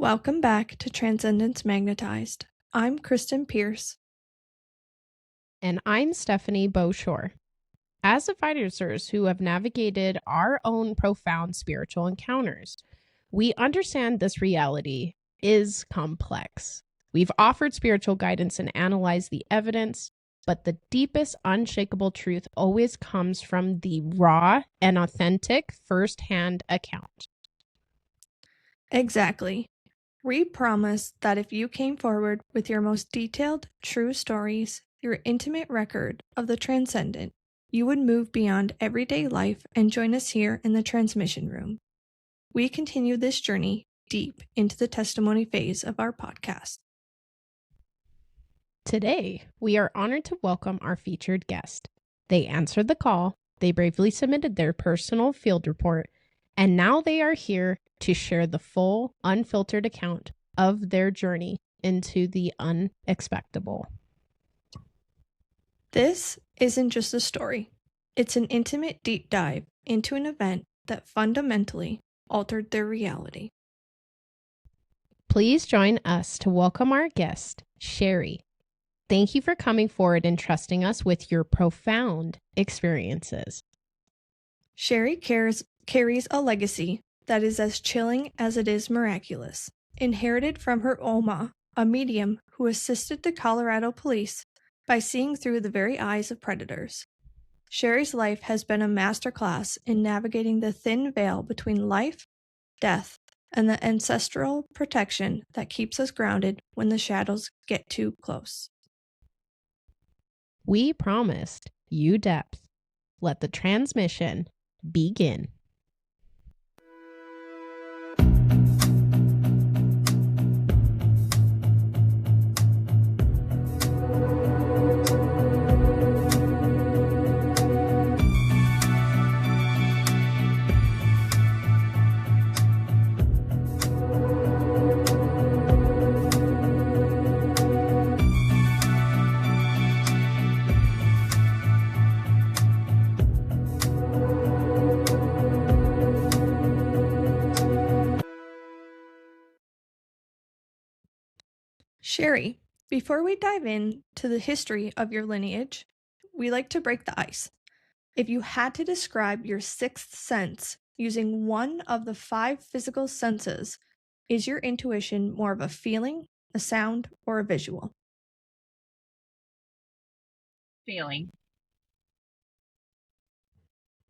Welcome back to Transcendence Magnetized. I'm Kristen Pierce. And I'm Stephanie Beaushore. As advisors who have navigated our own profound spiritual encounters, we understand this reality is complex. We've offered spiritual guidance and analyzed the evidence, but the deepest unshakable truth always comes from the raw and authentic first-hand account. Exactly. We promise that if you came forward with your most detailed, true stories, your intimate record of the transcendent, you would move beyond everyday life and join us here in the transmission room. We continue this journey deep into the testimony phase of our podcast. Today, we are honored to welcome our featured guest. They answered the call, they bravely submitted their personal field report, and now they are here to share the full, unfiltered account of their journey into the unexpectable. This isn't just a story. It's an intimate deep dive into an event that fundamentally altered their reality. Please join us to welcome our guest, Sherri. Thank you for coming forward and trusting us with your profound experiences. Sherri carries a legacy that is as chilling as it is miraculous, inherited from her Oma, a medium who assisted the Colorado police by seeing through the very eyes of predators. Sherri's life has been a masterclass in navigating the thin veil between life, death, and the ancestral protection that keeps us grounded when the shadows get too close. We promised you depth. Let the transmission begin. Sherri, before we dive into the history of your lineage, we like to break the ice. If you had to describe your sixth sense using one of the 5 physical senses, is your intuition more of a feeling, a sound, or a visual? Feeling.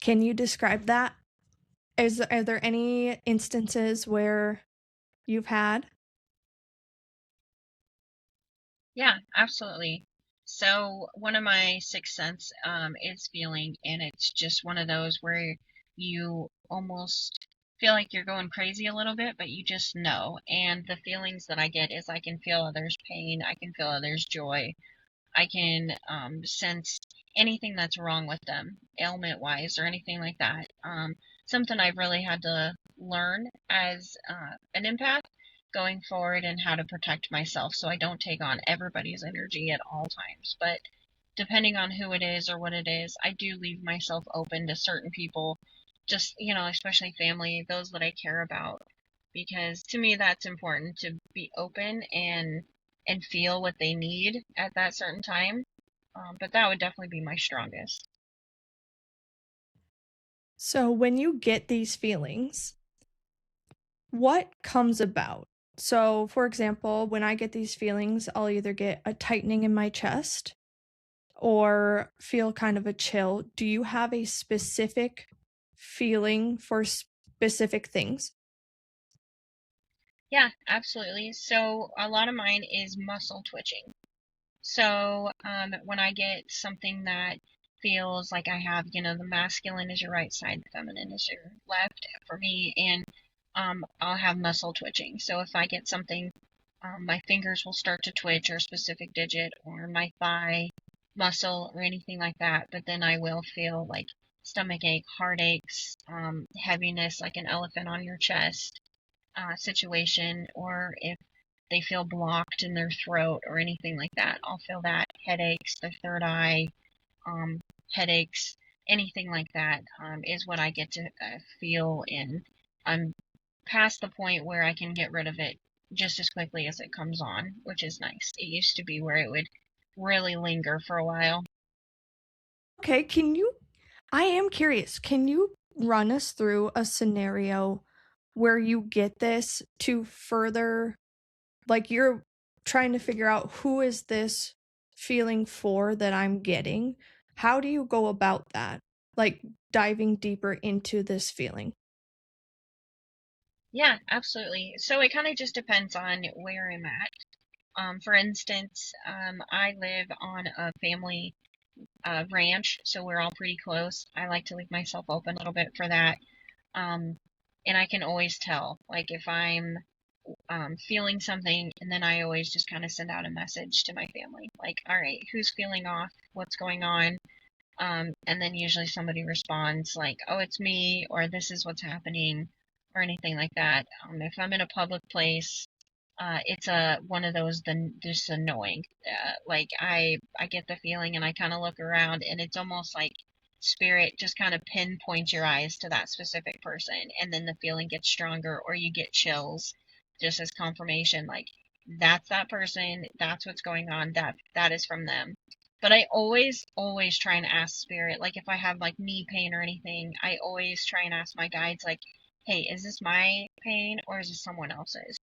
Can you describe that? Are there any instances where you've had? Yeah, absolutely. So one of my sixth sense is feeling, and it's just one of those where you almost feel like you're going crazy a little bit, but you just know. And the feelings that I get is I can feel others' pain, I can feel others' joy, I can sense anything that's wrong with them, ailment-wise or anything like that. Something I've really had to learn as an empath going forward, and how to protect myself so I don't take on everybody's energy at all times. But depending on who it is or what it is, I do leave myself open to certain people, just, especially family, those that I care about, because to me that's important, to be open and feel what they need at that certain time. But that would definitely be my strongest. So when you get these feelings, what comes about? So, for example, when I get these feelings, I'll either get a tightening in my chest or feel kind of a chill. Do you have a specific feeling for specific things? Yeah, absolutely. So a lot of mine is muscle twitching. So when I get something that feels like I have, the masculine is your right side, the feminine is your left for me, and I'll have muscle twitching. So if I get something, my fingers will start to twitch, or a specific digit, or my thigh muscle, or anything like that. But then I will feel like stomach ache, heartaches, heaviness, like an elephant on your chest situation, or if they feel blocked in their throat or anything like that, I'll feel that. Headaches, the third eye, headaches, anything like that is what I get to feel, and I'm past the point where I can get rid of it just as quickly as it comes on, which is nice. It used to be where it would really linger for a while. Okay, I am curious, can you run us through a scenario where you get this to further, like you're trying to figure out who is this feeling for that I'm getting? How do you go about that? Like diving deeper into this feeling. Yeah, absolutely. So it kind of just depends on where I'm at. For instance, I live on a family ranch, so we're all pretty close. I like to leave myself open a little bit for that. Um, and I can always tell, like if I'm feeling something, and then I always just kind of send out a message to my family, like, all right, who's feeling off? What's going on? And then usually somebody responds like, oh, it's me, or this is what's happening, or anything like that. If I'm in a public place, it's a one of those just annoying. Like I get the feeling, and I kind of look around, and it's almost like spirit just kind of pinpoints your eyes to that specific person, and then the feeling gets stronger, or you get chills, just as confirmation, like that's that person, that's what's going on, that is from them. But I always try and ask spirit, like if I have like knee pain or anything, I always try and ask my guides, like, hey, is this my pain or is this someone else's?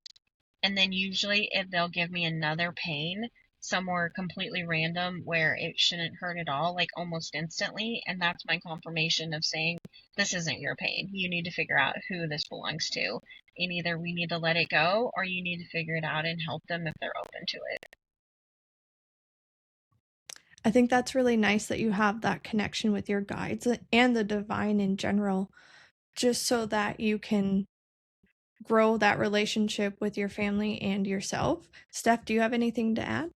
And then usually if they'll give me another pain somewhere completely random where it shouldn't hurt at all, like almost instantly, and that's my confirmation of saying this isn't your pain. You need to figure out who this belongs to, and either we need to let it go or you need to figure it out and help them if they're open to it. I think that's really nice that you have that connection with your guides and the divine in general, just so that you can grow that relationship with your family and yourself. Steph, do you have anything to add?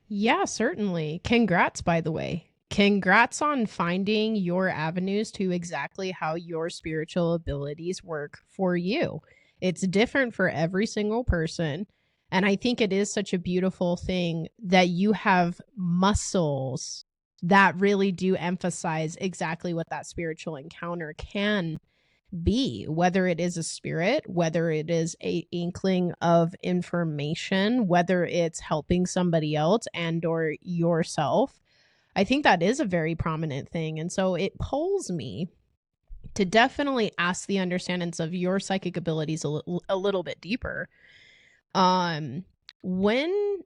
Yeah, certainly. Congrats, by the way. Congrats on finding your avenues to exactly how your spiritual abilities work for you. It's different for every single person. And I think it is such a beautiful thing that you have muscles that really do emphasize exactly what that spiritual encounter can be, whether it is a spirit, whether it is a inkling of information, whether it's helping somebody else and or yourself. I think that is a very prominent thing. And so it pulls me to definitely ask the understandings of your psychic abilities a little bit deeper. When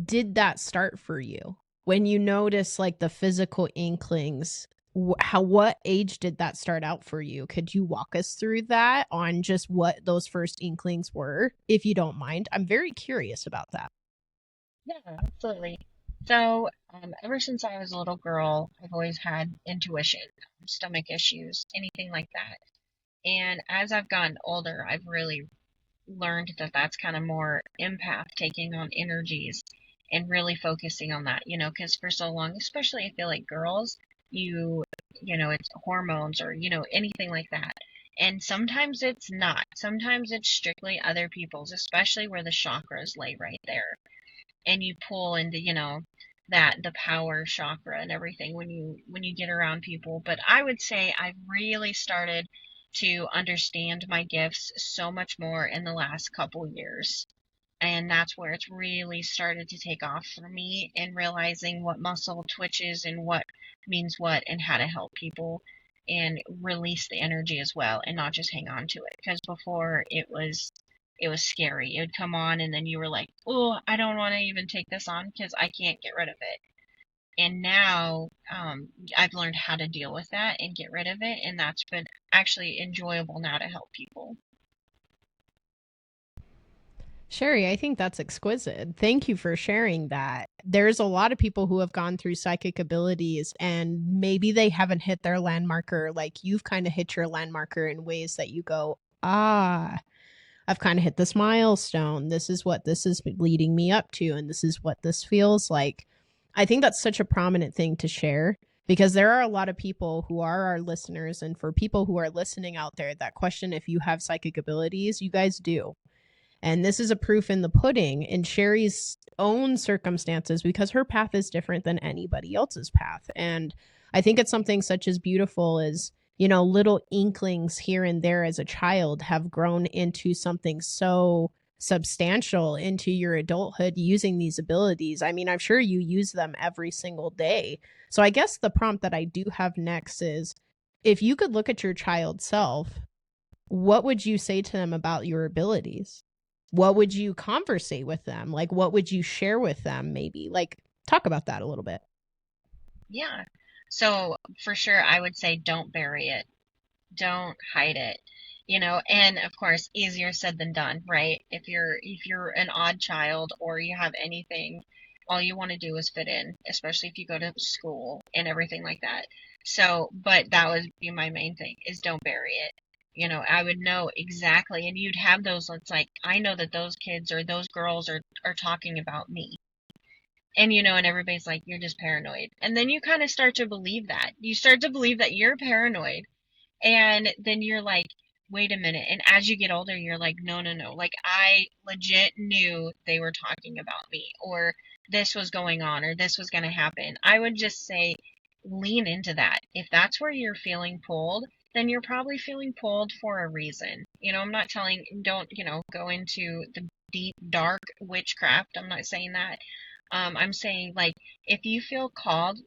did that start for you? When you notice like the physical inklings, what age did that start out for you? Could you walk us through that on just what those first inklings were, if you don't mind? I'm very curious about that. Yeah, absolutely. So, ever since I was a little girl, I've always had intuition, stomach issues, anything like that. And as I've gotten older, I've really learned that that's kind of more empath, taking on energies and really focusing on that, because for so long, especially I feel like girls, it's hormones or, anything like that. And sometimes it's not. Sometimes it's strictly other people's, especially where the chakras lay right there. And you pull into, that the power chakra and everything when you get around people. But I would say I've really started to understand my gifts so much more in the last couple years. And that's where it's really started to take off for me, and realizing what muscle twitches and what means what and how to help people and release the energy as well, and not just hang on to it. Because before it was scary. It would come on, and then you were like, oh, I don't want to even take this on because I can't get rid of it. And now I've learned how to deal with that and get rid of it, and that's been actually enjoyable now to help people. Sherri, I think that's exquisite. Thank you for sharing that. There's a lot of people who have gone through psychic abilities and maybe they haven't hit their landmarker like you've kind of hit your landmarker in ways that you go, ah, I've kind of hit this milestone. This is what this is leading me up to, and this is what this feels like. I think that's such a prominent thing to share because there are a lot of people who are our listeners. And for people who are listening out there that question if you have psychic abilities, you guys do. And this is a proof in the pudding in Sherri's own circumstances because her path is different than anybody else's path. And I think it's something such as beautiful as, little inklings here and there as a child have grown into something so substantial into your adulthood using these abilities. I mean, I'm sure you use them every single day. So I guess the prompt that I do have next is, if you could look at your child self, what would you say to them about your abilities? What would you conversate with them? Like, what would you share with them, maybe? Like, talk about that a little bit. Yeah. So for sure, I would say don't bury it. Don't hide it. And of course, easier said than done, right? If you're an odd child or you have anything, all you want to do is fit in, especially if you go to school and everything like that. So, but that would be my main thing, is don't bury it. I would know exactly, and you'd have those, it's like, I know that those kids or those girls are talking about me. And everybody's like, you're just paranoid. And then you kind of start to believe that. You start to believe that you're paranoid. And then you're like, wait a minute. And as you get older, you're like, no, no, no. Like, I legit knew they were talking about me, or this was going on, or this was going to happen. I would just say, lean into that. If that's where you're feeling pulled, then you're probably feeling pulled for a reason. I'm not telling, don't, go into the deep, dark witchcraft. I'm not saying that. I'm saying, like, if you feel called,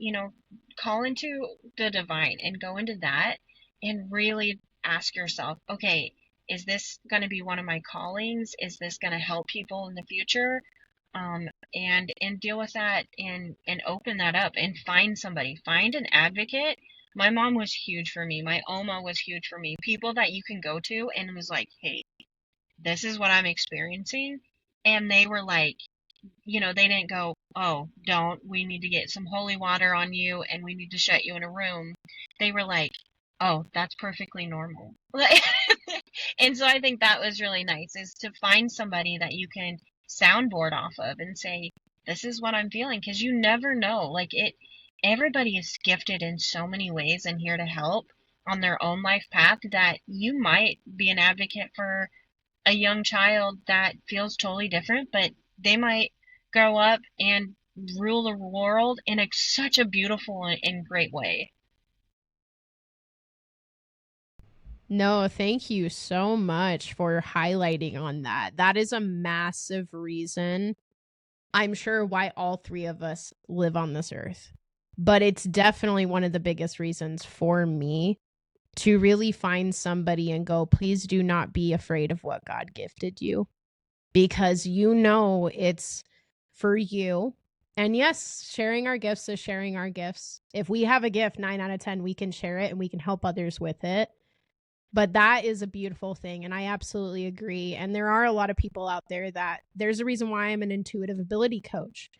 call into the divine and go into that and really ask yourself, okay, is this going to be one of my callings? Is this going to help people in the future? And deal with that, and open that up, and find somebody, find an advocate. My mom was huge for me. My Oma was huge for me. People that you can go to and was like, hey, this is what I'm experiencing. And they were like, they didn't go, oh, we need to get some holy water on you and we need to shut you in a room. They were like, oh, that's perfectly normal. And so I think that was really nice, is to find somebody that you can soundboard off of and say, this is what I'm feeling. Because you never know. Everybody is gifted in so many ways and here to help on their own life path, that you might be an advocate for a young child that feels totally different, but they might grow up and rule the world in such a beautiful and great way. No, thank you so much for highlighting on that. That is a massive reason, I'm sure, why all three of us live on this earth. But it's definitely one of the biggest reasons for me to really find somebody and go, please do not be afraid of what God gifted you, because it's for you. And yes, sharing our gifts is sharing our gifts. If we have a gift, 9 out of 10, we can share it and we can help others with it. But that is a beautiful thing. And I absolutely agree. And there are a lot of people out there that there's a reason why I'm an intuitive ability coach.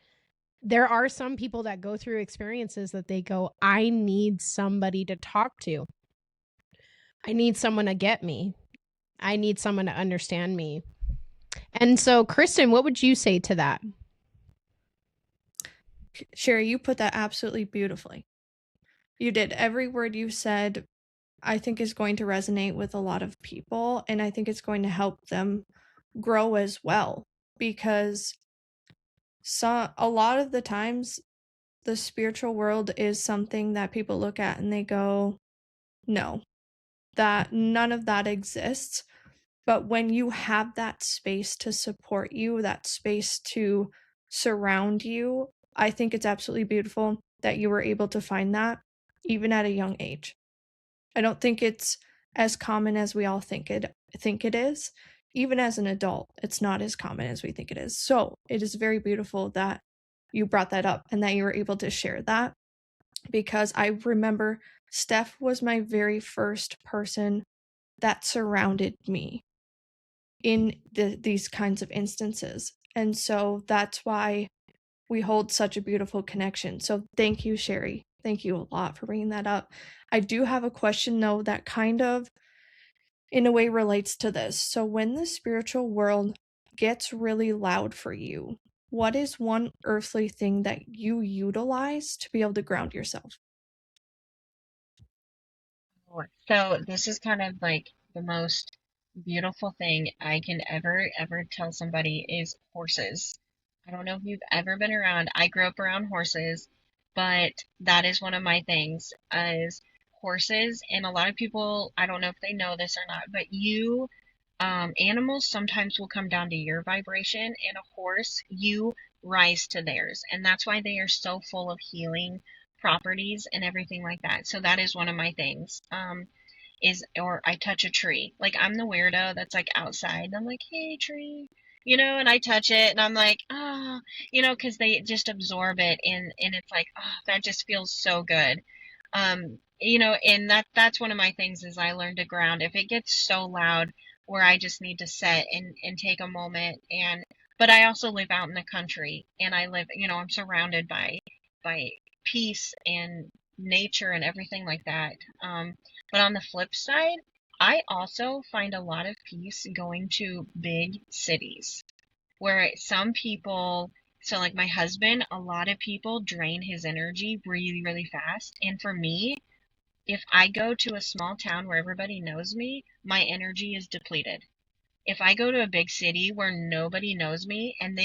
There are some people that go through experiences that they go, I need somebody to talk to. I need someone to get me. I need someone to understand me. And so, Kristen, what would you say to that? Sherri, you put that absolutely beautifully. You did. Every word you said, I think, is going to resonate with a lot of people, and I think it's going to help them grow as well, because a lot of the times the spiritual world is something that people look at and they go, no, that none of that exists. But when you have that space to support you, that space to surround you, I think it's absolutely beautiful that you were able to find that even at a young age. I don't think it's as common as we all think it is. Even as an adult, it's not as common as we think it is. So it is very beautiful that you brought that up and that you were able to share that, because I remember Steph was my very first person that surrounded me in these kinds of instances. And so that's why we hold such a beautiful connection. So thank you, Sherri. Thank you a lot for bringing that up. I do have a question, though, that kind of, in a way, relates to this. So when the spiritual world gets really loud for you, what is one earthly thing that you utilize to be able to ground yourself? So this is kind of like the most beautiful thing I can ever tell somebody, is horses. I don't know if you've ever been around. I grew up around horses, but that is one of my things, is horses, and a lot of people, I don't know if they know this or not, but animals sometimes will come down to your vibration, and a horse, you rise to theirs. And that's why they are so full of healing properties and everything like that. So that is one of my things. Or I touch a tree. Like, I'm the weirdo that's like outside and I'm like, hey tree, and I touch it and I'm like, oh, because they just absorb it, and it's like, oh, that just feels so good. And that's one of my things is I learned to ground. If it gets so loud where I just need to sit and take a moment, but I also live out in the country, and I live, I'm surrounded by peace and nature and everything like that. But on the flip side, I also find a lot of peace going to big cities where some people, so like my husband, a lot of people drain his energy really, really fast. And for me, if I go to a small town where everybody knows me, my energy is depleted. If I go to a big city where nobody knows me, and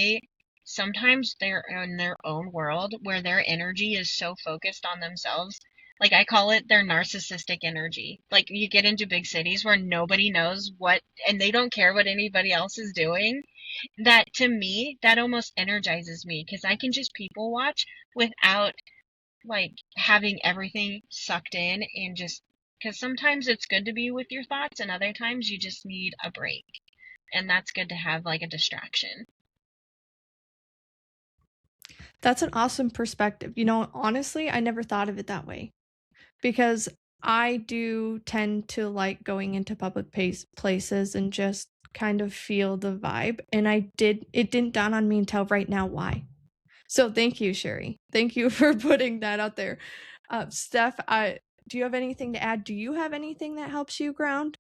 sometimes they're in their own world where their energy is so focused on themselves, like I call it their narcissistic energy. Like, you get into big cities where nobody knows what, and they don't care what anybody else is doing. That, to me, that almost energizes me because I can just people watch without like having everything sucked in, and just because sometimes it's good to be with your thoughts and other times you just need a break, and that's good to have like a distraction. That's an awesome perspective. Honestly, I never thought of it that way because I do tend to like going into public places and just kind of feel the vibe. And it didn't dawn on me until right now why. So thank you, Sherri. Thank you for putting that out there. Steph, do you have anything to add? Do you have anything that helps you ground?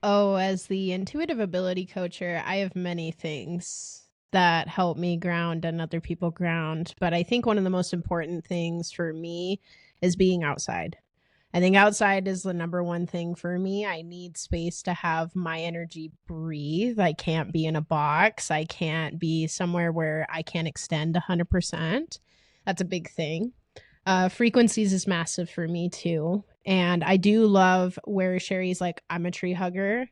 Oh, as the intuitive ability coacher, I have many things that help me ground and other people ground. But I think one of the most important things for me is being outside. I think outside is the number one thing for me. I need space to have my energy breathe. I can't be in a box. I can't be somewhere where I can't extend 100%. That's a big thing. Frequencies is massive for me too. And I do love where Sherri's like, I'm a tree hugger.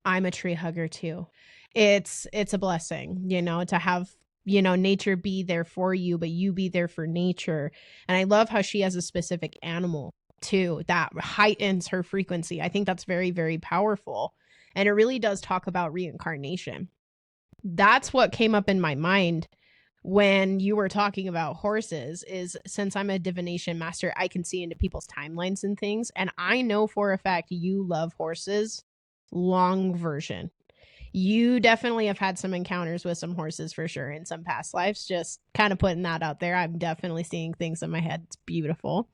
I'm a tree hugger too. It's a blessing, to have, nature be there for you, but you be there for nature. And I love how she has a specific animal too that heightens her frequency. I think that's very, very powerful. And it really does talk about reincarnation. That's what came up in my mind when you were talking about horses, is since I'm a divination master, I can see into people's timelines and things. And I know for a fact you love horses. Long version. You definitely have had some encounters with some horses for sure in some past lives. Just kind of putting that out there. I'm definitely seeing things in my head. It's beautiful.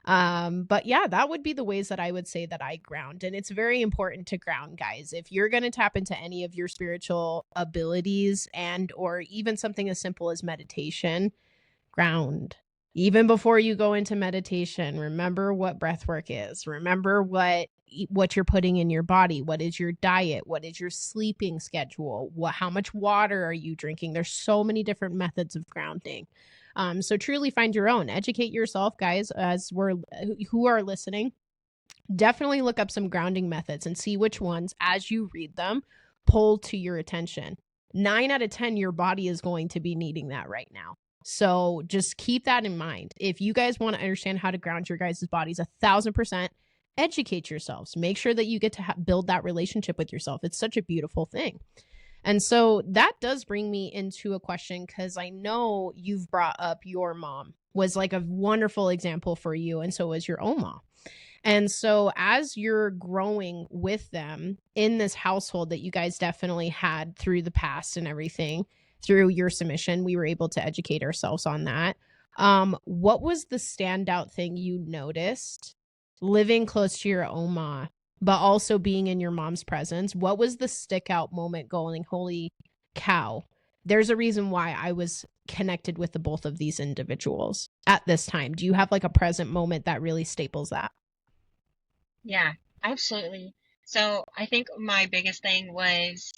But yeah, that would be the ways that I would say that I ground. And it's very important to ground, guys. If you're going to tap into any of your spiritual abilities and or even something as simple as meditation, ground. Even before you go into meditation, remember what breath work is. Remember what you're putting in your body. What is your diet? What is your sleeping schedule? How much water are you drinking? There's so many different methods of grounding. So truly find your own. Educate yourself, guys, who are listening. Definitely look up some grounding methods and see which ones, as you read them, pull to your attention. 9 out of 10, your body is going to be needing that right now. So just keep that in mind. If you guys want to understand how to ground your guys' bodies 1,000%, educate yourselves. Make sure that you get to build that relationship with yourself. It's such a beautiful thing. And so that does bring me into a question, because I know you've brought up your mom was like a wonderful example for you, and so was your Oma. And so as you're growing with them in this household that you guys definitely had through the past and everything, through your submission, we were able to educate ourselves on that. What was the standout thing you noticed living close to your Oma, but also being in your mom's presence? What was the stick out moment going, holy cow, there's a reason why I was connected with the both of these individuals at this time? Do you have like a present moment that really staples that? Yeah, absolutely. So I think my biggest thing was,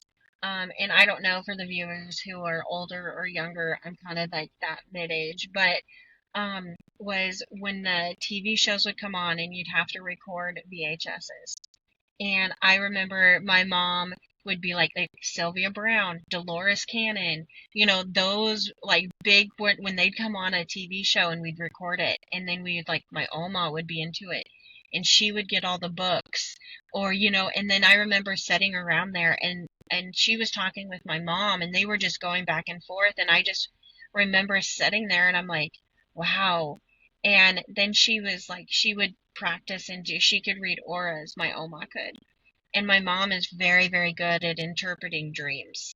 and I don't know for the viewers who are older or younger, I'm kind of like that mid-age, but was when the TV shows would come on and you'd have to record VHSs. And I remember my mom would be like Sylvia Brown, Dolores Cannon, those like big when they'd come on a TV show and we'd record it, and then we'd like my Oma would be into it, and she would get all the books, or and then I remember sitting around there and she was talking with my mom and they were just going back and forth, and I just remember sitting there and I'm like, wow. And then she was like, she would practice and she could read auras, my Oma could. And my mom is very, very good at interpreting dreams.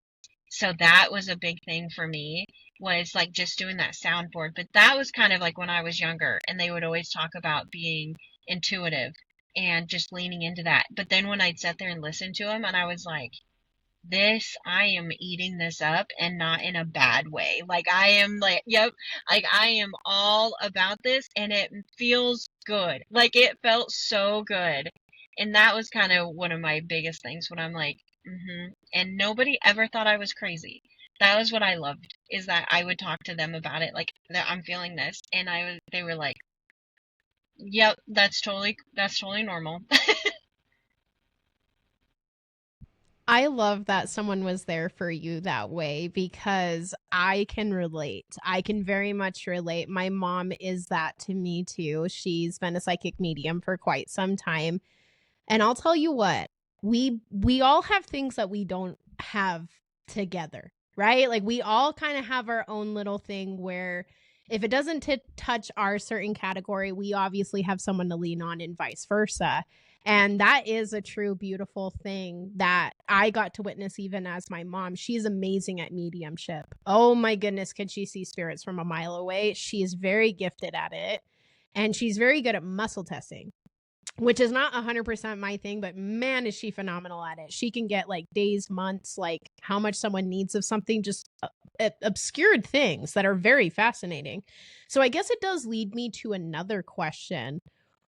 So that was a big thing for me, was like just doing that soundboard. But that was kind of like when I was younger, and they would always talk about being intuitive and just leaning into that. But then when I'd sit there and listen to them, and I was like, I am eating this up, and not in a bad way. Like I am like, yep, like I am all about this, and it feels good. Like it felt so good. And that was kind of one of my biggest things when I'm like, and nobody ever thought I was crazy. That was what I loved, is that I would talk to them about it, like that I'm feeling this, and they were like, yep, that's totally normal. I love that someone was there for you that way, because I can relate. I can very much relate. My mom is that to me too. She's been a psychic medium for quite some time. And I'll tell you what, we all have things that we don't have together, right? Like we all kind of have our own little thing where if it doesn't touch our certain category, we obviously have someone to lean on and vice versa. And that is a true beautiful thing that I got to witness even as my mom. She's amazing at mediumship. Oh my goodness, can she see spirits from a mile away? She is very gifted at it. And she's very good at muscle testing, which is not 100% my thing, but man, is she phenomenal at it. She can get like days, months, like how much someone needs of something, just obscured things that are very fascinating. So I guess it does lead me to another question.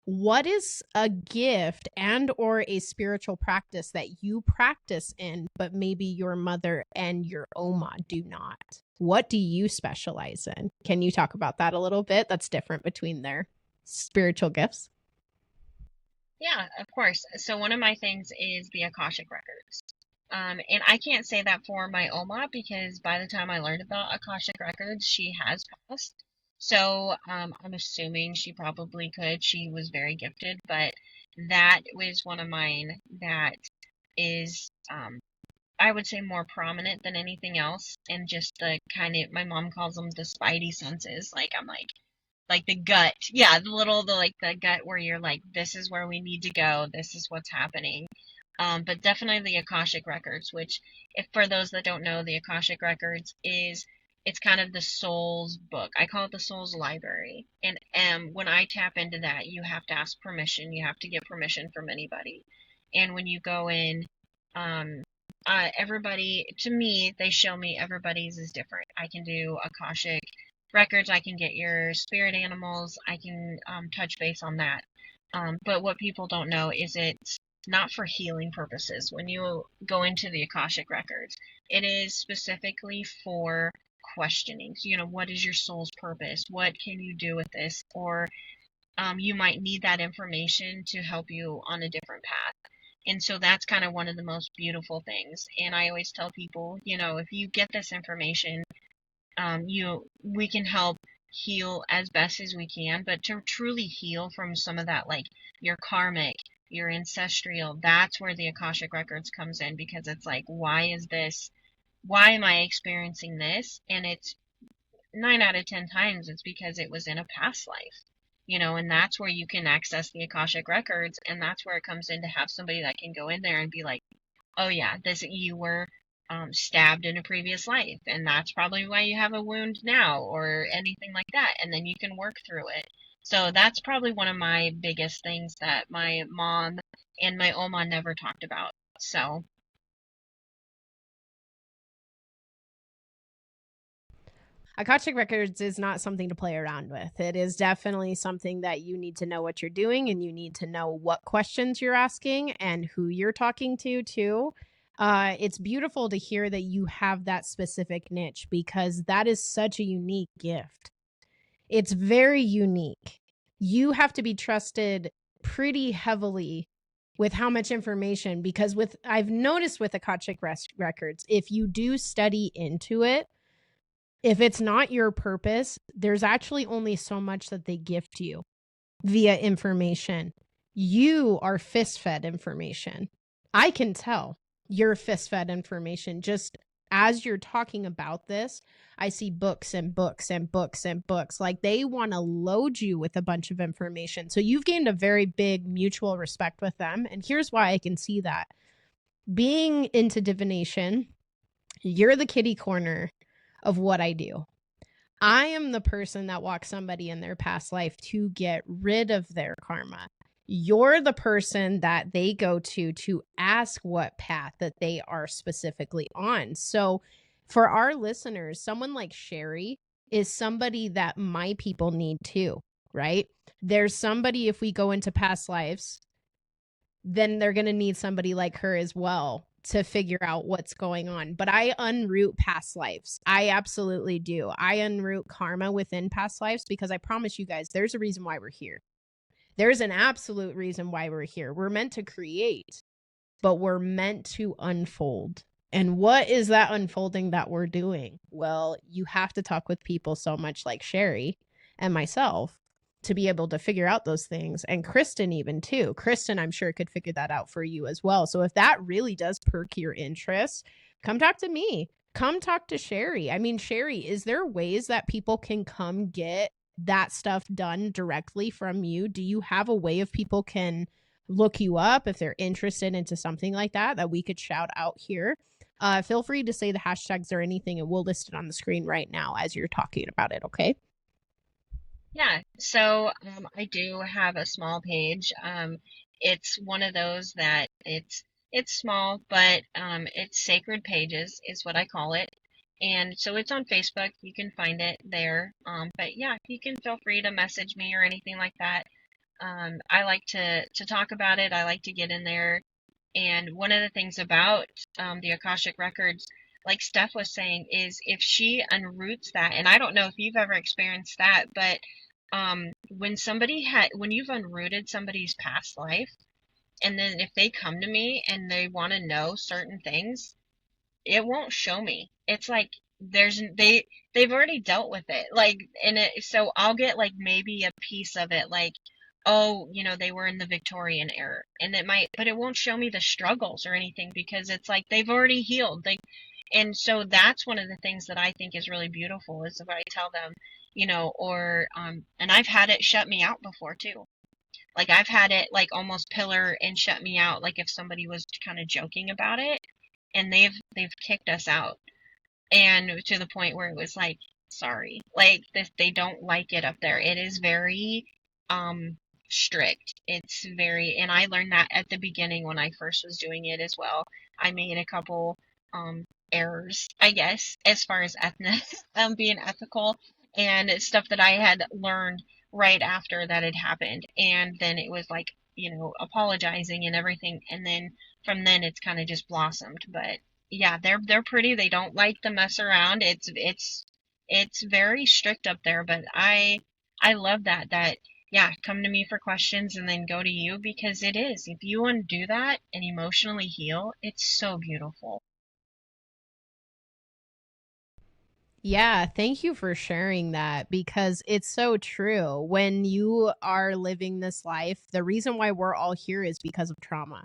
What is a gift and or a spiritual practice that you practice in, but maybe your mother and your Oma do not? What do you specialize in? Can you talk about that a little bit? That's different between their spiritual gifts. Yeah, of course. So one of my things is the Akashic Records. And I can't say that for my Oma, because by the time I learned about Akashic Records, she has passed. So I'm assuming she probably could. She was very gifted, but that was one of mine that is, I would say, more prominent than anything else. And just the kind of, my mom calls them the spidey senses. Like I'm like the gut. Yeah, the gut where you're like, this is where we need to go. This is what's happening. But definitely the Akashic Records, which, if for those that don't know, the Akashic Records it's kind of the soul's book. I call it the soul's library. And when I tap into that, you have to ask permission. You have to get permission from anybody. And when you go in, um, everybody, to me, they show me everybody's is different. I can do Akashic Records. I can get your spirit animals. I can touch base on that. But what people don't know is it's not for healing purposes. When you go into the Akashic Records, it is specifically for questioning. So, what is your soul's purpose? What can you do with this? Or you might need that information to help you on a different path. And so that's kind of one of the most beautiful things. And I always tell people, if you get this information, we can help heal as best as we can, but to truly heal from some of that, like your karmic, your ancestral, that's where the Akashic Records comes in, because it's like, why am I experiencing this? And it's 9 out of 10 times it's because it was in a past life, and that's where you can access the Akashic Records, and that's where it comes in to have somebody that can go in there and be like, oh yeah, you were stabbed in a previous life, and that's probably why you have a wound now, or anything like that, and then you can work through it. So that's probably one of my biggest things that my mom and my Oma never talked about. So Akashic Records is not something to play around with. It is definitely something that you need to know what you're doing, and you need to know what questions you're asking and who you're talking to, too. It's beautiful to hear that you have that specific niche, because that is such a unique gift. It's very unique. You have to be trusted pretty heavily with how much information, because I've noticed with Akashic Records, if you do study into it, if it's not your purpose, there's actually only so much that they gift you via information. You are fist-fed information. I can tell you're fist-fed information. Just as you're talking about this, I see books and books and books and books. Like, they want to load you with a bunch of information. So you've gained a very big mutual respect with them. And here's why I can see that. Being into divination, you're the kitty corner of what I do. I am the person that walks somebody in their past life to get rid of their karma. You're the person that they go to ask what path that they are specifically on. So for our listeners, someone like Sherri is somebody that my people need too, right? There's somebody, if we go into past lives, then they're going to need somebody like her as well to figure out what's going on. But I unroot past lives. I absolutely do. I unroot karma within past lives, because I promise you guys, there's a reason why we're here. There's an absolute reason why we're here. We're meant to create, but we're meant to unfold. And what is that unfolding that we're doing? Well, you have to talk with people so much like Sherri and myself to be able to figure out those things. And Kristen even too. Kristen, I'm sure, could figure that out for you as well. So if that really does perk your interest, come talk to me. Come talk to Sherri. I mean, Sherri, is there ways that people can come get that stuff done directly from you? Do you have a way of people can look you up if they're interested into something like that we could shout out here? Feel free to say the hashtags or anything, and we'll list it on the screen right now as you're talking about it, okay? Yeah, so I do have a small page. It's one of those that it's small, but it's Sacred Pages is what I call it. And so it's on Facebook. You can find it there. But yeah, you can feel free to message me or anything like that. I like to talk about it. I like to get in there. And one of the things about the Akashic Records, like Steph was saying, is if she unroots that, and I don't know if you've ever experienced that, but when you've unrooted somebody's past life, and then if they come to me and they want to know certain things, it won't show me. It's like they've already dealt with it. Like, so I'll get like maybe a piece of it, like, oh, they were in the Victorian era, and but it won't show me the struggles or anything, because it's like they've already healed. Like, and so that's one of the things that I think is really beautiful, is if I tell them, or and I've had it shut me out before too. Like, I've had it like almost pillar and shut me out, like if somebody was kind of joking about it, and they've kicked us out, and to the point where it was like, sorry, like they don't like it up there. It is very strict. It's very, and I learned that at the beginning when I first was doing it as well. I made a couple errors, I guess, as far as being ethical, and stuff that I had learned right after that had happened. And then it was like, apologizing and everything, and then from then it's kind of just blossomed. But yeah, they're pretty. They don't like to mess around. It's very strict up there, but I love that yeah, come to me for questions and then go to you, because it is. If you undo that and emotionally heal, it's so beautiful. Yeah, thank you for sharing that, because it's so true. When you are living this life, the reason why we're all here is because of trauma.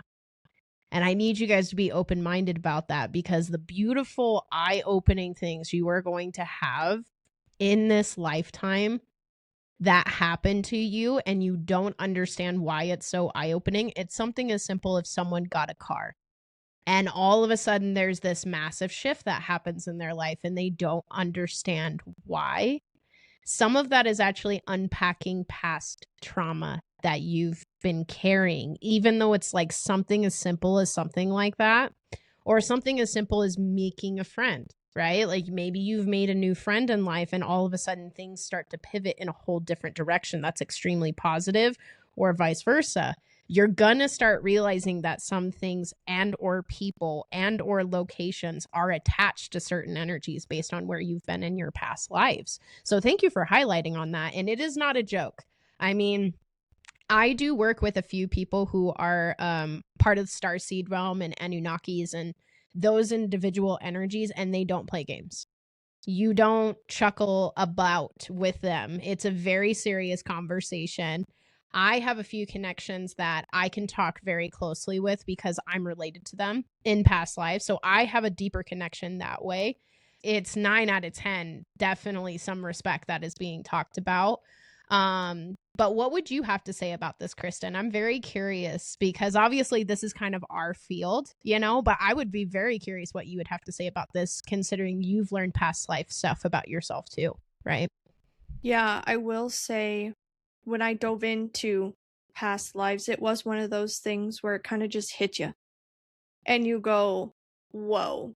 And I need you guys to be open minded about that, because the beautiful, eye opening things you are going to have in this lifetime that happen to you, and you don't understand why it's so eye opening. It's something as simple as someone got a car, and all of a sudden there's this massive shift that happens in their life, and they don't understand why. Some of that is actually unpacking past trauma that you've been carrying, even though it's like something as simple as something like that, or something as simple as making a friend, right? Like, maybe you've made a new friend in life, and all of a sudden things start to pivot in a whole different direction. That's extremely positive, or vice versa. you're gonna start realizing that some things and or people and or locations are attached to certain energies based on where you've been in your past lives. So thank you for highlighting on that. And it is not a joke. I mean, I do work with a few people who are part of the Starseed realm and Anunnakis and those individual energies, and they don't play games. You don't chuckle about with them. It's a very serious conversation. I have a few connections that I can talk very closely with because I'm related to them in past lives. So I have a deeper connection that way. It's 9 out of 10, definitely some respect that is being talked about. But what would you have to say about this, Kristen? I'm very curious because obviously this is kind of our field, you know, but I would be very curious what you would have to say about this, considering you've learned past life stuff about yourself too, right? Yeah, I will say when I dove into past lives, it was one of those things where it kind of just hit you and you go, whoa.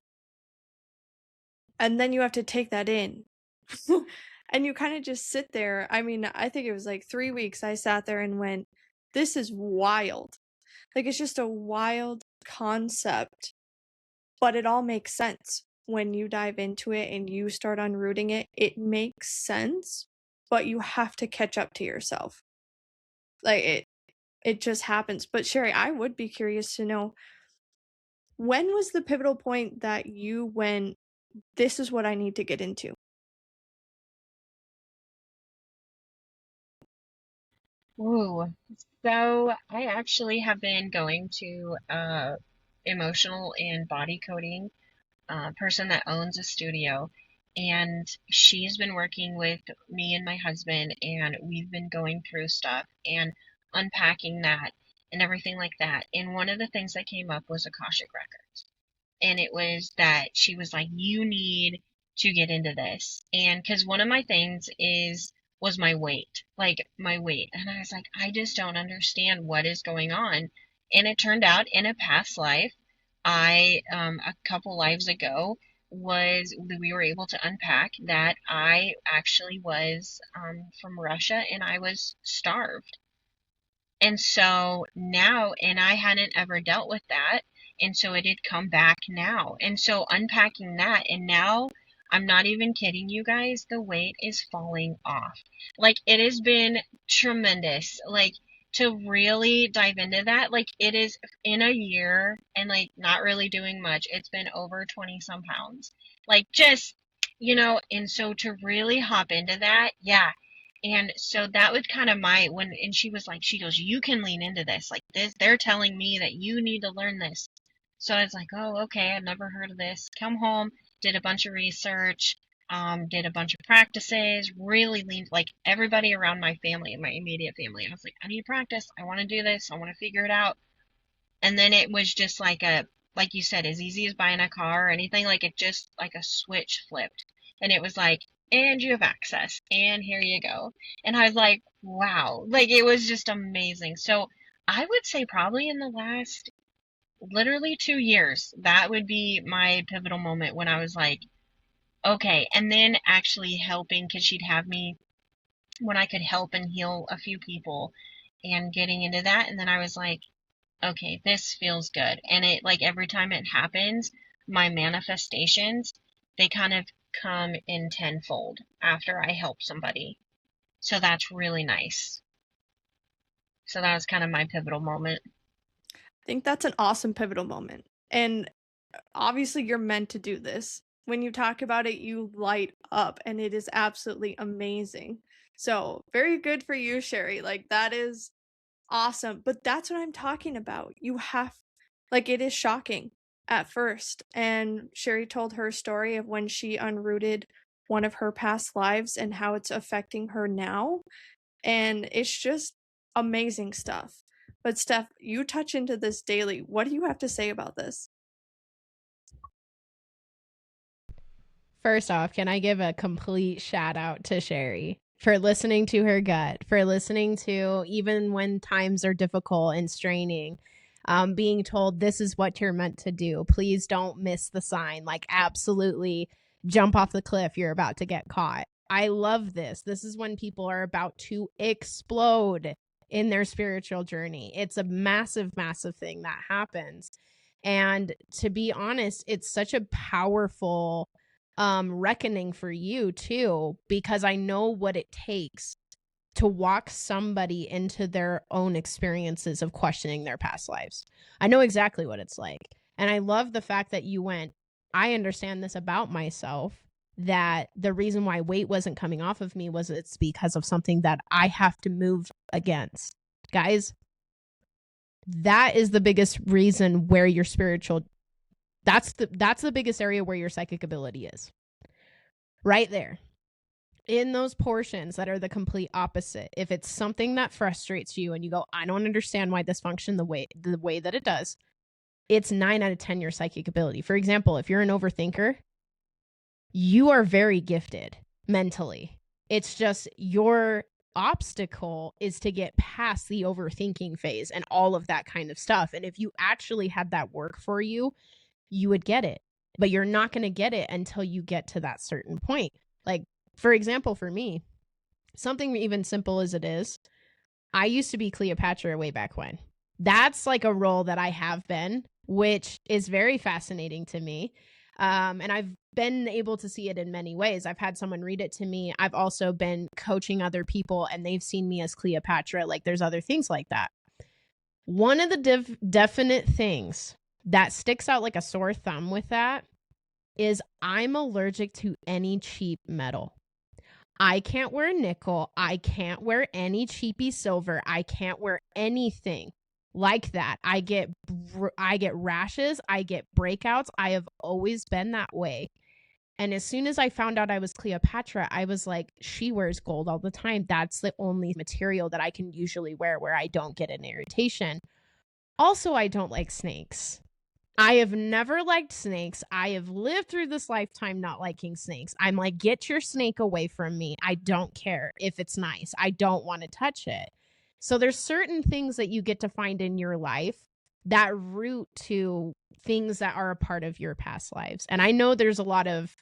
And then you have to take that in. And you kind of just sit there. I mean, I think it was like 3 weeks I sat there and went, this is wild. Like, it's just a wild concept, but it all makes sense. When you dive into it and you start unrooting it, it makes sense, but you have to catch up to yourself. Like, it just happens. But Sherri, I would be curious to know, when was the pivotal point that you went, this is what I need to get into? Ooh, so I actually have been going to emotional and body coding person that owns a studio, and she's been working with me and my husband, and we've been going through stuff and unpacking that and everything like that. And one of the things that came up was Akashic Records, and it was that she was like, you need to get into this. And because one of my things was my weight, like my weight. And I was like, I just don't understand what is going on. And it turned out in a past life, a couple lives ago, we were able to unpack that I actually was from Russia and I was starved. And so now, and I hadn't ever dealt with that. And so it had come back now. And so unpacking that, and now I'm not even kidding you guys, the weight is falling off. Like, it has been tremendous. Like, to really dive into that, like, it is in a year and like not really doing much, it's been over 20 some pounds. Like, just, and so to really hop into that, yeah, and so that was kind of and she was like, she goes, you can lean into this. Like, this, they're telling me that you need to learn this. So I was like, oh, okay, I've never heard of this. Come home, did a bunch of research, did a bunch of practices, really leaned, like, everybody around my family and my immediate family. I was like, I need to practice. I want to do this. I want to figure it out. And then it was just like you said, as easy as buying a car or anything, like it just like a switch flipped. And it was like, and you have access, and here you go. And I was like, wow, like it was just amazing. So I would say probably in the last literally 2 years, that would be my pivotal moment when I was like, okay. And then actually helping, because she'd have me when I could help and heal a few people and getting into that. And then I was like, okay, this feels good. And it, like, every time it happens, my manifestations, they kind of come in tenfold after I help somebody. So that's really nice. So that was kind of my pivotal moment. I think that's an awesome pivotal moment. And obviously, you're meant to do this. When you talk about it, you light up, and it is absolutely amazing. So, very good for you, Sherri. Like, that is awesome. But that's what I'm talking about. You have, like, it is shocking at first. And Sherri told her story of when she unrooted one of her past lives and how it's affecting her now. And it's just amazing stuff. But Steph, you touch into this daily. What do you have to say about this? First off, can I give a complete shout out to Sherri for listening to her gut, for listening to, even when times are difficult and straining, being told this is what you're meant to do. Please don't miss the sign. Like, absolutely jump off the cliff. You're about to get caught. I love this. This is when people are about to explode. in their spiritual journey. It's a massive, massive thing that happens. And to be honest, it's such a powerful reckoning for you too, because I know what it takes to walk somebody into their own experiences of questioning their past lives. I know exactly what it's like. And I love the fact that you went, I understand this about myself, that the reason why weight wasn't coming off of me was it's because of something that I have to move against. Guys, that is the biggest reason where your spiritual, that's the biggest area where your psychic ability is. Right there. In those portions that are the complete opposite. If it's something that frustrates you and you go, I don't understand why this functions the way that it does, it's 9 out of 10 your psychic ability. For example, if you're an overthinker, you are very gifted mentally. It's just your obstacle is to get past the overthinking phase and all of that kind of stuff. And if you actually had that work for you, you would get it. But you're not going to get it until you get to that certain point. Like, for example, for me, something even simple as it is, I used to be Cleopatra way back when. That's like a role that I have been, which is very fascinating to me. And I've been able to see it in many ways. I've had someone read it to me. I've also been coaching other people and they've seen me as Cleopatra. Like there's other things like that. One of the definite things that sticks out like a sore thumb with that is I'm allergic to any cheap metal. I can't wear nickel. I can't wear any cheapy silver. I can't wear anything like that. I get rashes. I get breakouts. I have always been that way. And as soon as I found out I was Cleopatra, I was like, she wears gold all the time. That's the only material that I can usually wear where I don't get an irritation. Also, I don't like snakes. I have never liked snakes. I have lived through this lifetime not liking snakes. I'm like, get your snake away from me. I don't care if it's nice. I don't want to touch it. So there's certain things that you get to find in your life that root to things that are a part of your past lives. And I know there's a lot of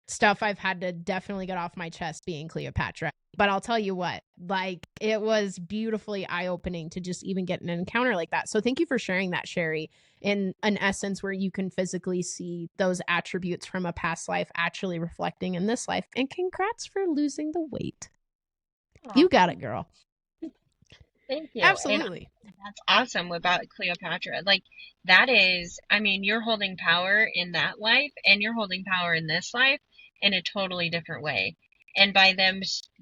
stuff I've had to definitely get off my chest being Cleopatra. But I'll tell you what, like it was beautifully eye-opening to just even get an encounter like that. So thank you for sharing that, Sherri, in an essence where you can physically see those attributes from a past life actually reflecting in this life. And congrats for losing the weight. Aw, You got it, girl. thank you. Absolutely. And that's awesome about Cleopatra. Like, that is, I mean, you're holding power in that life and you're holding power in this life in a totally different way. And by them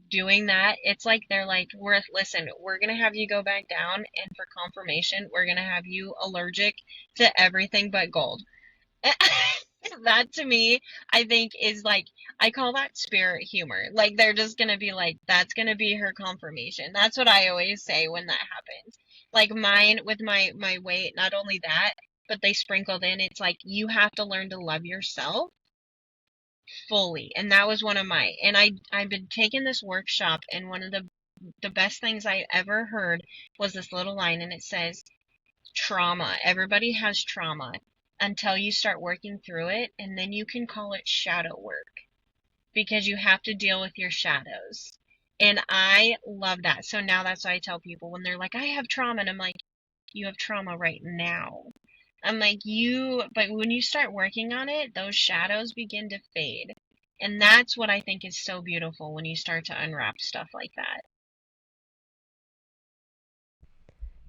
doing that, it's like they're like, listen, we're going to have you go back down, and for confirmation, we're going to have you allergic to everything but gold. That to me, I think is like, I call that spirit humor. Like they're just gonna be like, that's gonna be her confirmation. That's what I always say when that happens. Like mine with my weight, not only that, but they sprinkled in, it's like you have to learn to love yourself fully. And that was one of my, and I've been taking this workshop, and one of the best things I ever heard was this little line, and it says, trauma. Everybody has trauma until you start working through it, and then you can call it shadow work because you have to deal with your shadows. And I love that. So now that's why I tell people when they're like, I have trauma, and I'm like, you have trauma right now. I'm like, but when you start working on it, those shadows begin to fade. And that's what I think is so beautiful when you start to unwrap stuff like that.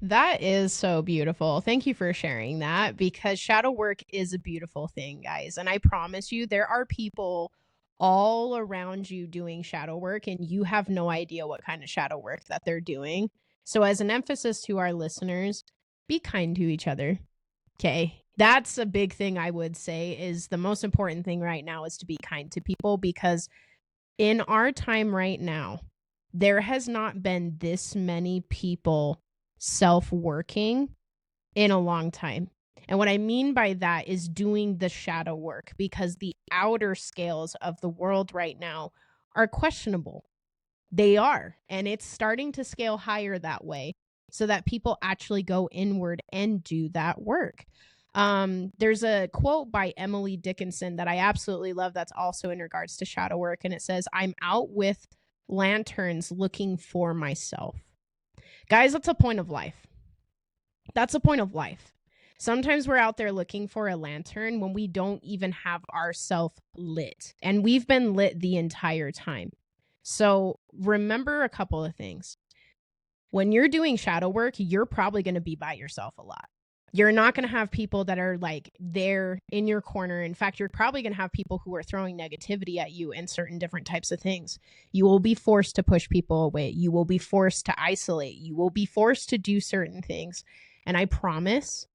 That is so beautiful. Thank you for sharing that, because shadow work is a beautiful thing, guys. And I promise you, there are people all around you doing shadow work, and you have no idea what kind of shadow work that they're doing. So, as an emphasis to our listeners, be kind to each other. Okay. That's a big thing I would say is the most important thing right now is to be kind to people, because in our time right now, there has not been this many people self-working in a long time. And what I mean by that is doing the shadow work, because the outer scales of the world right now are questionable. They are. And it's starting to scale higher that way so that people actually go inward and do that work. There's a quote by Emily Dickinson that I absolutely love that's also in regards to shadow work. And it says, I'm out with lanterns looking for myself. Guys, that's a point of life. That's a point of life. Sometimes we're out there looking for a lantern when we don't even have ourself lit. And we've been lit the entire time. So remember a couple of things. When you're doing shadow work, you're probably going to be by yourself a lot. You're not going to have people that are like there in your corner. In fact, you're probably going to have people who are throwing negativity at you in certain different types of things. You will be forced to push people away. You will be forced to isolate. You will be forced to do certain things. And I promise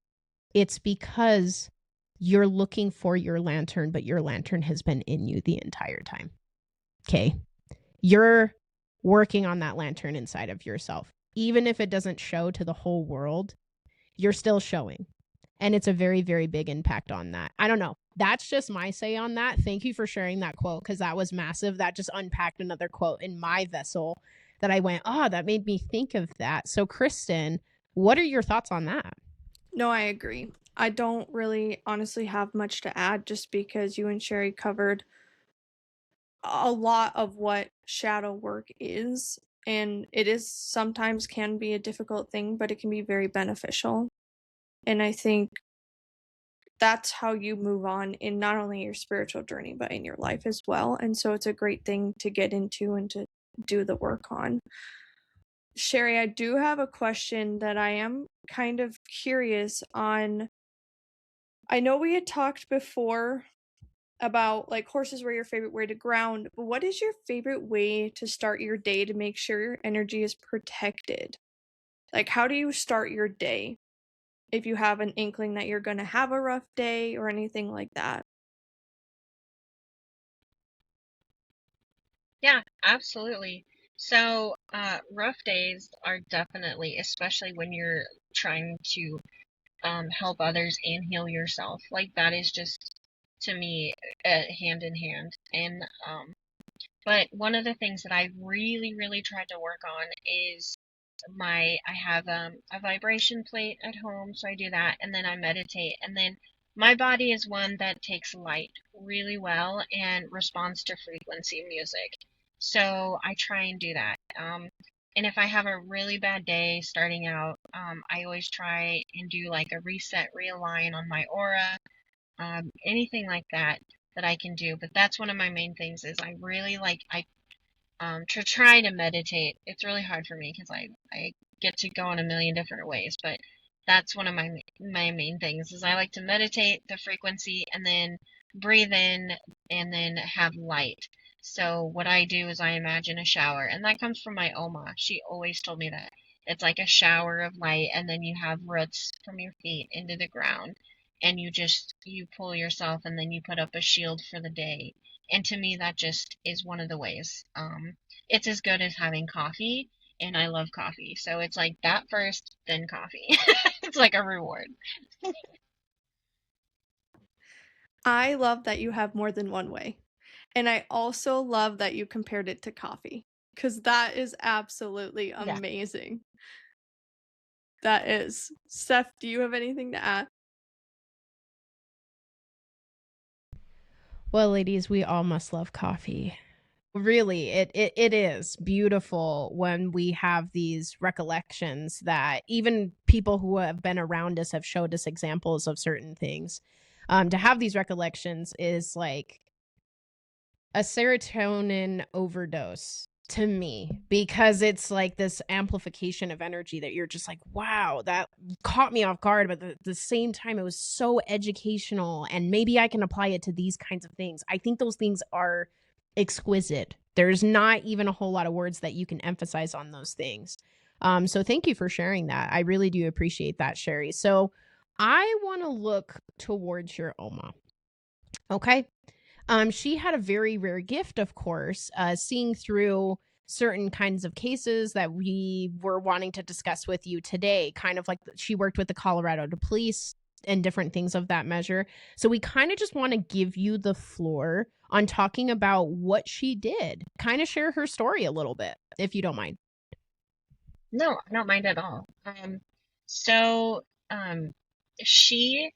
it's because you're looking for your lantern, but your lantern has been in you the entire time. Okay. You're working on that lantern inside of yourself. Even if it doesn't show to the whole world, you're still showing. And it's a very, very big impact on that. I don't know. That's just my say on that. Thank you for sharing that quote because that was massive. That just unpacked another quote in my vessel that I went, oh, that made me think of that. So, Kristen, what are your thoughts on that? No, I agree. I don't really honestly have much to add just because you and Sherri covered a lot of what shadow work is. And it is sometimes can be a difficult thing, but it can be very beneficial. And I think that's how you move on in not only your spiritual journey, but in your life as well. And so it's a great thing to get into and to do the work on. Sherri, I do have a question that I am kind of curious on. I know we had talked before about like horses were your favorite way to ground, but what is your favorite way to start your day to make sure your energy is protected? Like, how do you start your day if you have an inkling that you're going to have a rough day or anything like that? Yeah, absolutely. So, rough days are definitely, especially when you're trying to help others and heal yourself. Like that is just to me hand in hand. And but one of the things that I really, really tried to work on is I have a vibration plate at home, so I do that, and then I meditate, and then my body is one that takes light really well and responds to frequency music. So I try and do that. And if I have a really bad day starting out, I always try and do like a reset, realign on my aura, anything like that that I can do. But that's one of my main things is I really like to try to meditate. It's really hard for me because I get to go in a million different ways, but that's one of my main things is I like to meditate the frequency and then breathe in and then have light. So what I do is I imagine a shower, and that comes from my Oma. She always told me that. It's like a shower of light, and then you have roots from your feet into the ground, and you pull yourself, and then you put up a shield for the day. And to me, that just is one of the ways. It's as good as having coffee, and I love coffee. So it's like that first, then coffee. It's like a reward. I love that you have more than one way. And I also love that you compared it to coffee because that is absolutely Yeah. amazing. That is. Steph, do you have anything to add? Well, ladies, we all must love coffee. Really, it is beautiful when we have these recollections that even people who have been around us have showed us examples of certain things. To have these recollections is like a serotonin overdose to me because it's like this amplification of energy that you're just like, wow, that caught me off guard. But at the same time, it was so educational and maybe I can apply it to these kinds of things. I think those things are exquisite. There's not even a whole lot of words that you can emphasize on those things. So thank you for sharing that. I really do appreciate that, Sherri. So I want to look towards your Oma. Okay. She had a very rare gift, of course, seeing through certain kinds of cases that we were wanting to discuss with you today. Kind of like she worked with the Colorado Police and different things of that measure. So we kind of just want to give you the floor on talking about what she did. Kind of share her story a little bit, if you don't mind. No, I don't mind at all. So she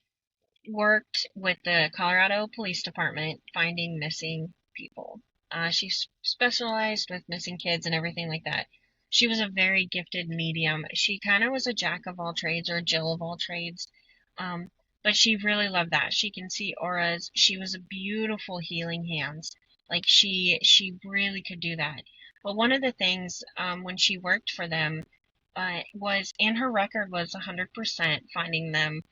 worked with the Colorado Police Department finding missing people. She specialized with missing kids and everything like that. she was a very gifted medium. She kind of was a jack of all trades or a Jill of all trades. Um, but she really loved that. She can see auras. She was a beautiful healing hands. Like she really could do that. But one of the things when she worked for them was, and her record was 100% finding them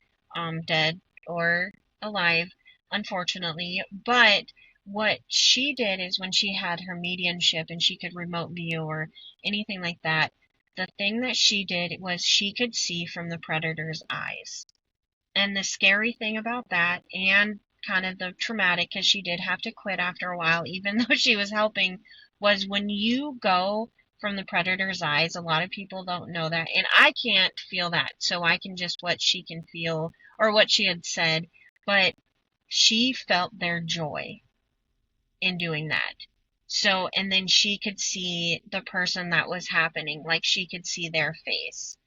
dead or alive, unfortunately. But what she did is when she had her mediumship and she could remote view or anything like that, the thing that she did was she could see from the predator's eyes. And the scary thing about that, and kind of the traumatic, because she did have to quit after a while, even though she was helping, was when you go from the predator's eyes, a lot of people don't know that. And I can't feel that. So I can just what she can feel or what she had said. But she felt their joy in doing that. So, and then she could see the person that was happening, like she could see their face,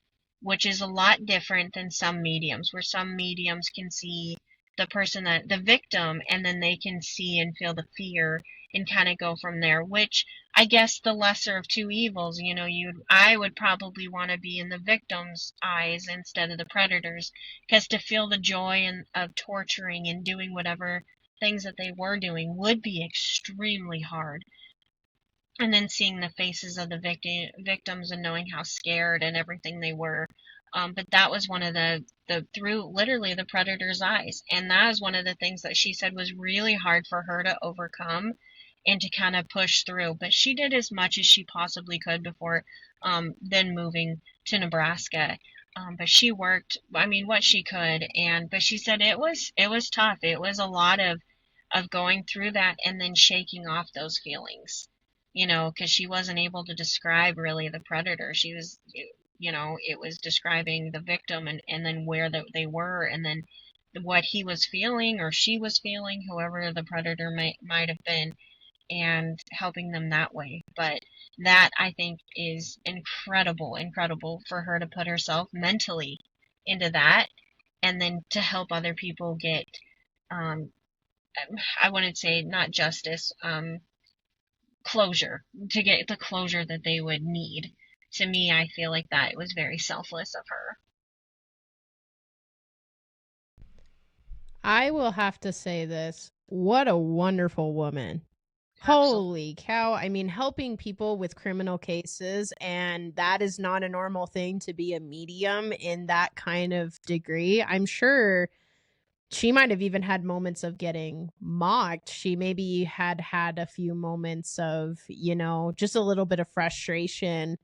which is a lot different than some mediums, where some mediums can see the person that the victim, and then they can see and feel the fear and kind of go from there, which I guess the lesser of two evils, you know, I would probably want to be in the victim's eyes instead of the predator's, because to feel the joy and of torturing and doing whatever things that they were doing would be extremely hard. And then seeing the faces of the victims and knowing how scared and everything they were. But that was one of the through literally the predator's eyes. And that was one of the things that she said was really hard for her to overcome and to kind of push through. But she did as much as she possibly could before then moving to Nebraska. But she worked, I mean, what she could. But she said it was tough. It was a lot of going through that and then shaking off those feelings, you know, because she wasn't able to describe really the predator. She was, you know, it was describing the victim and then where they were, and then what he was feeling or she was feeling, whoever the predator might have been, and helping them that way. But that I think is incredible for her to put herself mentally into that, and then to help other people get, um, I wouldn't say not justice, closure, to get the closure that they would need. To me, I feel like that was very selfless of her. I will have to say this. What a wonderful woman. Absolutely. Holy cow. I mean, helping people with criminal cases, and that is not a normal thing to be a medium in that kind of degree. I'm sure she might have even had moments of getting mocked. She maybe had a few moments of, you know, just a little bit of frustration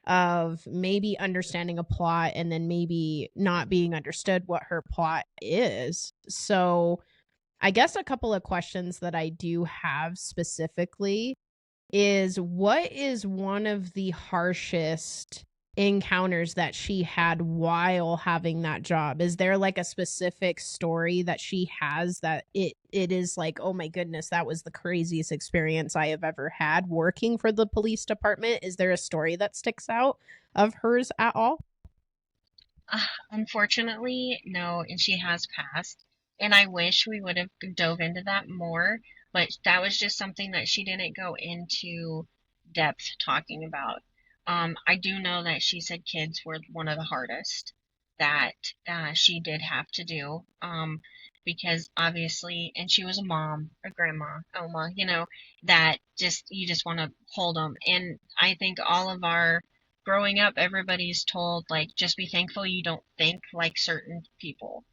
of maybe understanding a plot and then maybe not being understood what her plot is. So, I guess a couple of questions that I do have specifically is, what is one of the harshest encounters that she had while having that job? Is there like a specific story that she has that it is like, oh my goodness, that was the craziest experience I have ever had working for the police department? Is there a story that sticks out of hers at all? Unfortunately, no, and she has passed. And I wish we would have dove into that more, but that was just something that she didn't go into depth talking about. I do know that she said kids were one of the hardest that she did have to do. Because obviously, and she was a mom, a grandma, Oma, you know, that just, you just want to hold them. And I think all of our growing up, everybody's told, like, just be thankful you don't think like certain people.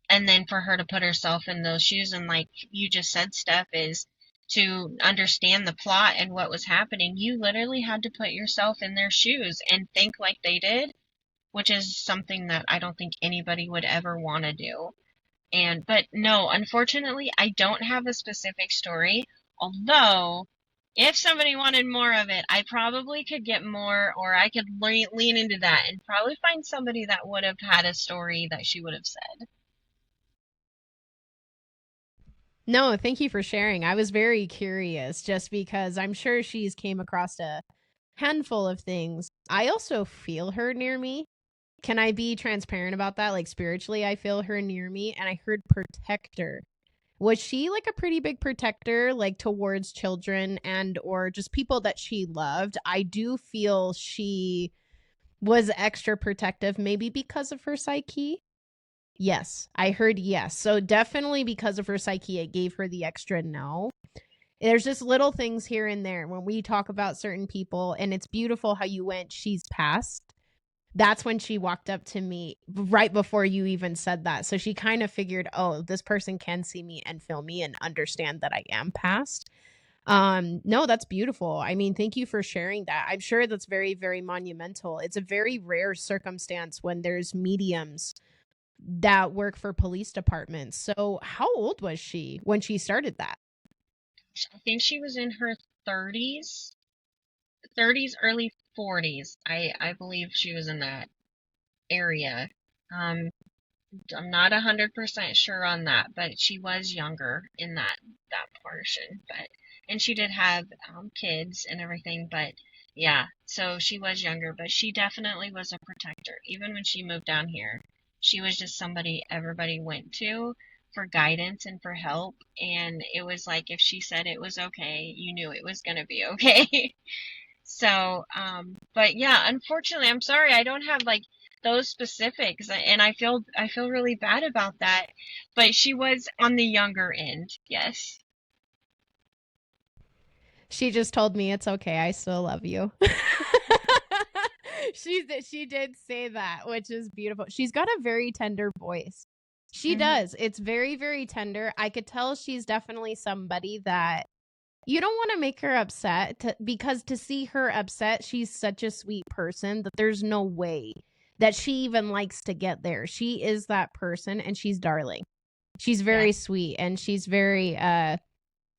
And then for her to put herself in those shoes, and like you just said, Steph, is to understand the plot and what was happening, you literally had to put yourself in their shoes and think like they did, which is something that I don't think anybody would ever want to do. But no, unfortunately, I don't have a specific story. Although, if somebody wanted more of it, I probably could get more, or I could lean into that and probably find somebody that would have had a story that she would have said. No, thank you for sharing. I was very curious just because I'm sure she's came across a handful of things. I also feel her near me. Can I be transparent about that? Like spiritually, I feel her near me, and I heard protector, Was she like a pretty big protector, like towards children and or just people that she loved? I do feel she was extra protective, maybe because of her psyche. Yes, I heard yes. So definitely because of her psyche, it gave her the extra no. There's just little things here and there when we talk about certain people, and it's beautiful how you went, she's passed. That's when she walked up to me right before you even said that. So she kind of figured, oh, this person can see me and feel me and understand that I am past. No, that's beautiful. I mean, thank you for sharing that. I'm sure that's very, very monumental. It's a very rare circumstance when there's mediums that work for police departments. So how old was she when she started that? I think she was in her 30s, 30s, early 40s. I believe she was in that area. Um, I'm not 100% sure on that, but she was younger in that portion. But and she did have kids and everything, but yeah, so she was younger, but she definitely was a protector. Even when she moved down here, she was just somebody everybody went to for guidance and for help, and it was like if she said it was okay, you knew it was going to be okay. So, but yeah, unfortunately, I'm sorry, I don't have like those specifics, and I feel really bad about that. But she was on the younger end, yes. She just told me it's okay. I still love you. She did say that, which is beautiful. She's got a very tender voice. She does. It's very, very tender. I could tell she's definitely somebody that you don't want to make her upset because to see her upset, she's such a sweet person that there's no way that she even likes to get there. She is that person and she's darling. She's very sweet and she's very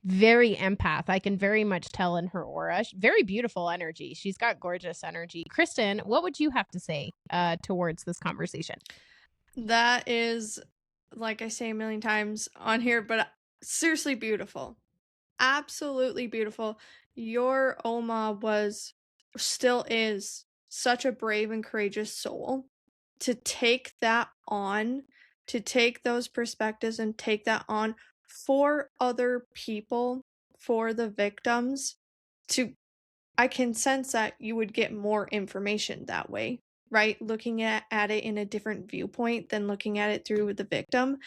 very empath. I can very much tell in her aura. Very beautiful energy. She's got gorgeous energy. Kristen, what would you have to say towards this conversation? That is, like I say a million times on here, but seriously beautiful. Absolutely beautiful. Your Oma still is such a brave and courageous soul. To take that on, to take those perspectives and take that on for other people, for the victims, I can sense that you would get more information that way, right? Looking at it in a different viewpoint than looking at it through the victim.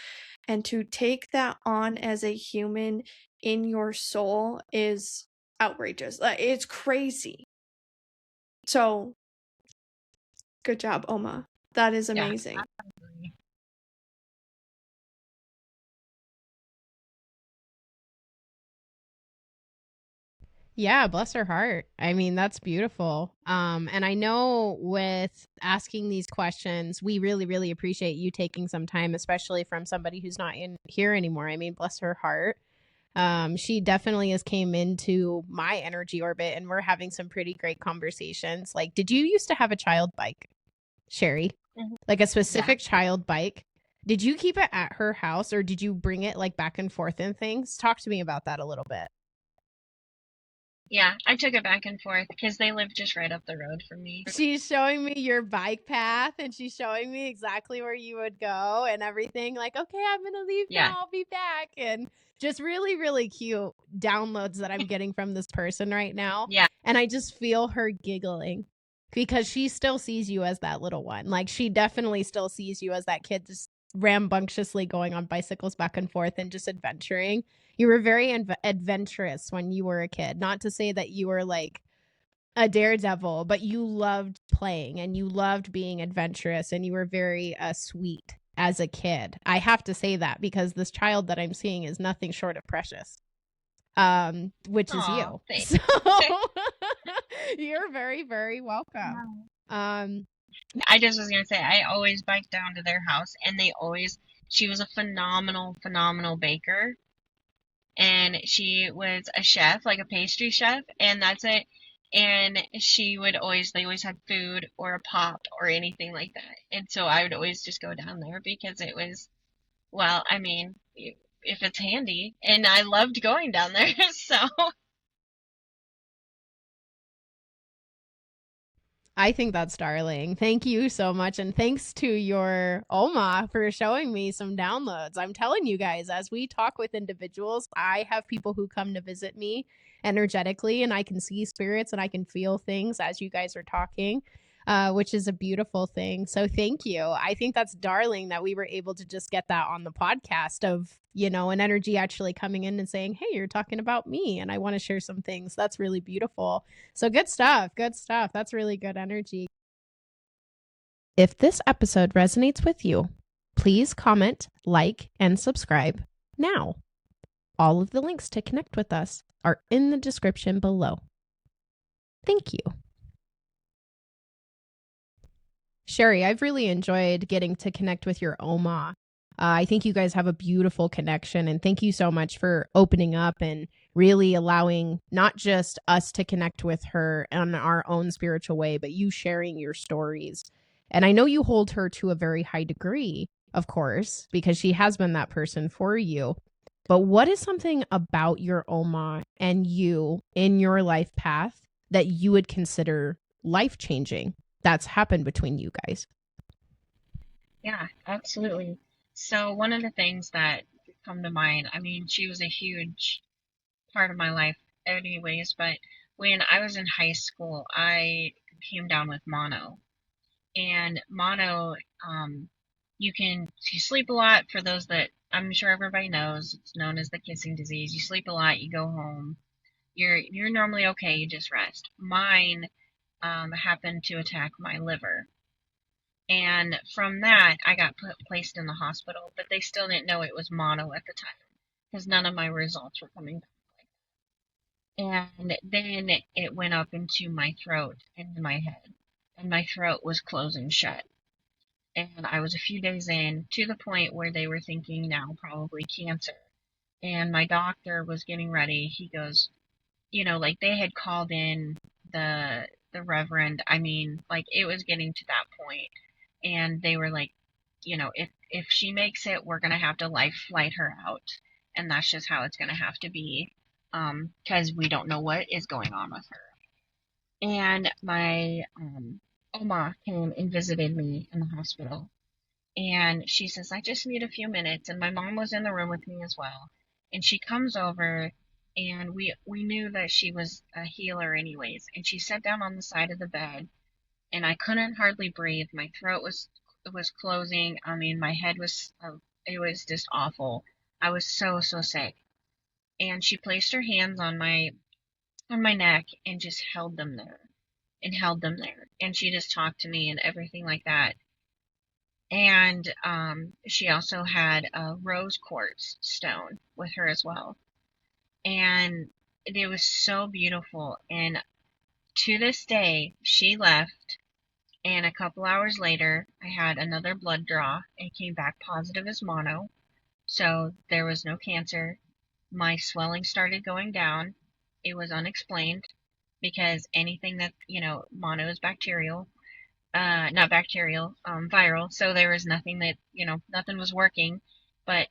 And to take that on as a human in your soul is outrageous. It's crazy. So, good job, Oma. That is amazing. Absolutely. Yeah, bless her heart. I mean, that's beautiful. And I know with asking these questions, we really, really appreciate you taking some time, especially from somebody who's not in here anymore. I mean, bless her heart. She definitely has came into my energy orbit and we're having some pretty great conversations. Like, did you used to have a child bike, Sherri? Like a specific child bike? Did you keep it at her house or did you bring it like back and forth and things? Talk to me about that a little bit. Yeah, I took it back and forth because they live just right up the road from me. She's showing me your bike path and she's showing me exactly where you would go and everything. Like, okay, I'm going to leave now. I'll be back. And just really, really cute downloads that I'm getting from this person right now. Yeah. And I just feel her giggling because she still sees you as that little one. Like, she definitely still sees you as that kid just rambunctiously going on bicycles back and forth and just adventuring. You were very adventurous when you were a kid. Not to say that you were like a daredevil, but you loved playing and you loved being adventurous and you were very sweet as a kid. I have to say that because this child that I'm seeing is nothing short of precious, which is you. Thanks. So you're very, very welcome. I just was going to say, I always biked down to their house and she was a phenomenal, phenomenal baker. And she was a chef, like a pastry chef, and that's it. And they always had food or a pop or anything like that. And so I would always just go down there because it was, well, I mean, if it's handy. And I loved going down there, so. I think that's darling. Thank you so much. And thanks to your Oma for showing me some downloads. I'm telling you guys, as we talk with individuals, I have people who come to visit me energetically, and I can see spirits and I can feel things as you guys are talking, which is a beautiful thing. So thank you. I think that's darling that we were able to just get that on the podcast of, an energy actually coming in and saying, hey, you're talking about me and I want to share some things. That's really beautiful. So good stuff. Good stuff. That's really good energy. If this episode resonates with you, please comment, like, and subscribe now. All of the links to connect with us are in the description below. Thank you. Sherri, I've really enjoyed getting to connect with your Oma. I think you guys have a beautiful connection, and thank you so much for opening up and really allowing not just us to connect with her in our own spiritual way, but you sharing your stories. And I know you hold her to a very high degree, of course, because she has been that person for you. But what is something about your Oma and you in your life path that you would consider life-changing that's happened between you guys? Yeah, absolutely. So one of the things that come to mind, I mean, she was a huge part of my life anyways, but when I was in high school, I came down with mono. And mono, you sleep a lot. For those that I'm sure everybody knows, it's known as the kissing disease. You sleep a lot, you go home, you're normally okay, you just rest. Mine happened to attack my liver. And from that, I got placed in the hospital, but they still didn't know it was mono at the time because none of my results were coming back. And then it went up into my throat and my head, and my throat was closing shut. And I was a few days in to the point where they were thinking now probably cancer. And my doctor was getting ready. He goes, like they had called in the reverend. I mean, like it was getting to that point, and they were like, if she makes it, we're gonna have to life flight her out, and that's just how it's gonna have to be, because we don't know what is going on with her. And my Oma came and visited me in the hospital, and she says, I just need a few minutes. And my mom was in the room with me as well. And she comes over, and we knew that she was a healer anyways. And she sat down on the side of the bed, and I couldn't hardly breathe. My throat was closing. I mean, my head was it was just awful. I was so sick. And she placed her hands on my neck and just held them there and held them there. And she just talked to me and everything like that. And she also had a rose quartz stone with her as well. And it was so beautiful. And to this day, she left. And a couple hours later, I had another blood draw and came back positive as mono. So there was no cancer. My swelling started going down. It was unexplained because anything that, mono is bacterial. Not bacterial, viral. So there was nothing that, nothing was working, but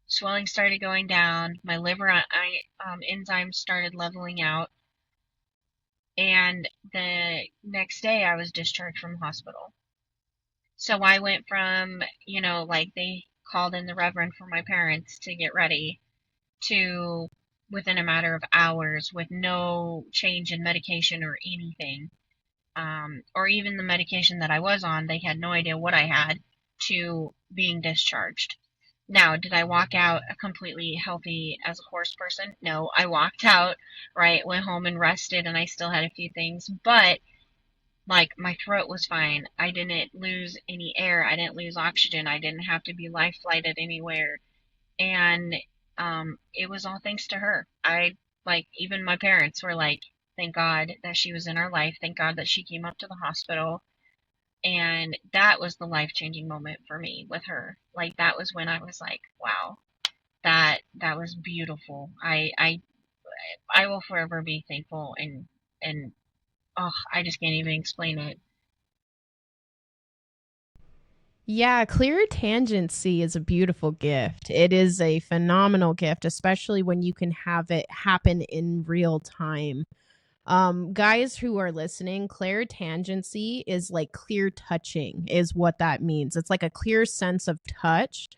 swelling started going down. My liver enzymes started leveling out. And the next day I was discharged from the hospital. So I went from, like they called in the reverend for my parents to get ready to within a matter of hours with no change in medication or anything. Or even the medication that I was on, they had no idea what I had, to being discharged. Now, did I walk out a completely healthy as a horse person? No, I walked out, right, went home and rested, and I still had a few things, but like my throat was fine. I didn't lose any air. I didn't lose oxygen. I didn't have to be life flighted anywhere. And it was all thanks to her. Even my parents were like, thank God that she was in our life. Thank God that she came up to the hospital. And that was the life-changing moment for me with her. Like, that was when I was like, wow, that was beautiful. I will forever be thankful, and oh, I just can't even explain it. Yeah, clear tangency is a beautiful gift. It is a phenomenal gift, especially when you can have it happen in real time. Guys who are listening, clairtangency is like clear touching is what that means. It's like a clear sense of touch.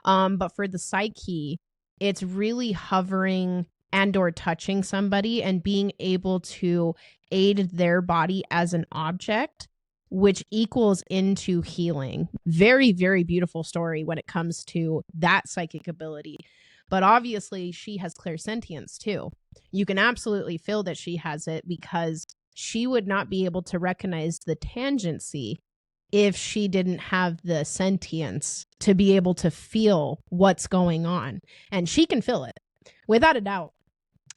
But for the psyche, it's really hovering and or touching somebody and being able to aid their body as an object, which equals into healing. Very, very beautiful story when it comes to that psychic ability. But obviously, she has clairsentience too. You can absolutely feel that she has it because she would not be able to recognize the tangency if she didn't have the sentience to be able to feel what's going on. And she can feel it without a doubt.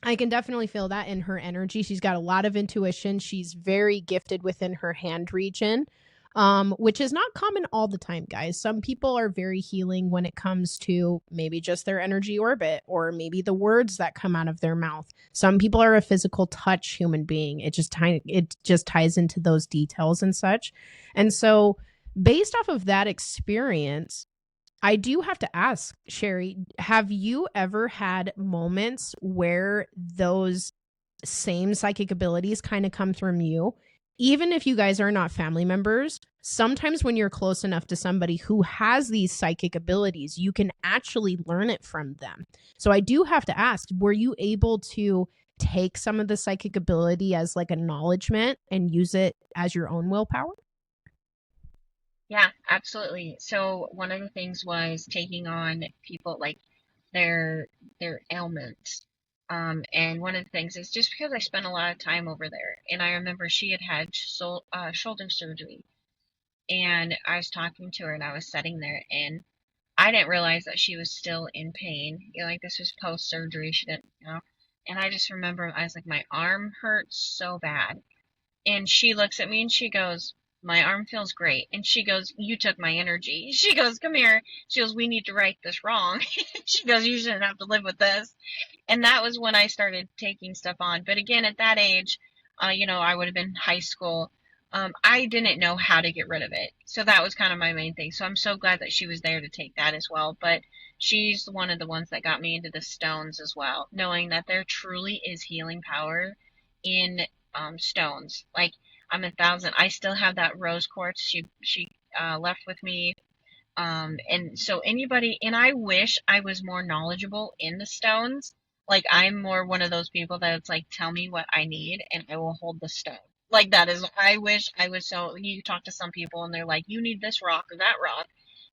I can definitely feel that in her energy. She's got a lot of intuition. She's very gifted within her hand region, which is not common all the time, guys. Some people are very healing when it comes to maybe just their energy orbit or maybe the words that come out of their mouth. Some people are a physical touch human being. It just ties into those details and such. And so based off of that experience, I do have to ask, Sherri, have you ever had moments where those same psychic abilities kind of come from you? Even if you guys are not family members, sometimes when you're close enough to somebody who has these psychic abilities, you can actually learn it from them. So I do have to ask, were you able to take some of the psychic ability as like acknowledgement and use it as your own willpower? Yeah, absolutely. So one of the things was taking on people like their ailments. And one of the things is just because I spent a lot of time over there, and I remember she had had shoulder surgery, and I was talking to her, and I was sitting there, and I didn't realize that she was still in pain. You know, like this was post surgery. She didn't, you know. And I just remember I was like, my arm hurts so bad. And she looks at me and she goes, my arm feels great. And she goes, you took my energy. She goes, come here. She goes, we need to right this wrong. She goes, you shouldn't have to live with this. And that was when I started taking stuff on. But again, at that age, I would have been in high school. I didn't know how to get rid of it. So that was kind of my main thing. So I'm so glad that she was there to take that as well. But she's one of the ones that got me into the stones as well, knowing that there truly is healing power in stones. Like I'm 1,000. I still have that rose quartz she left with me. And so anybody, and I wish I was more knowledgeable in the stones. Like I'm more one of those people that it's like, tell me what I need and I will hold the stone. Like that is, I wish I was so, you talk to some people and they're like, you need this rock or that rock.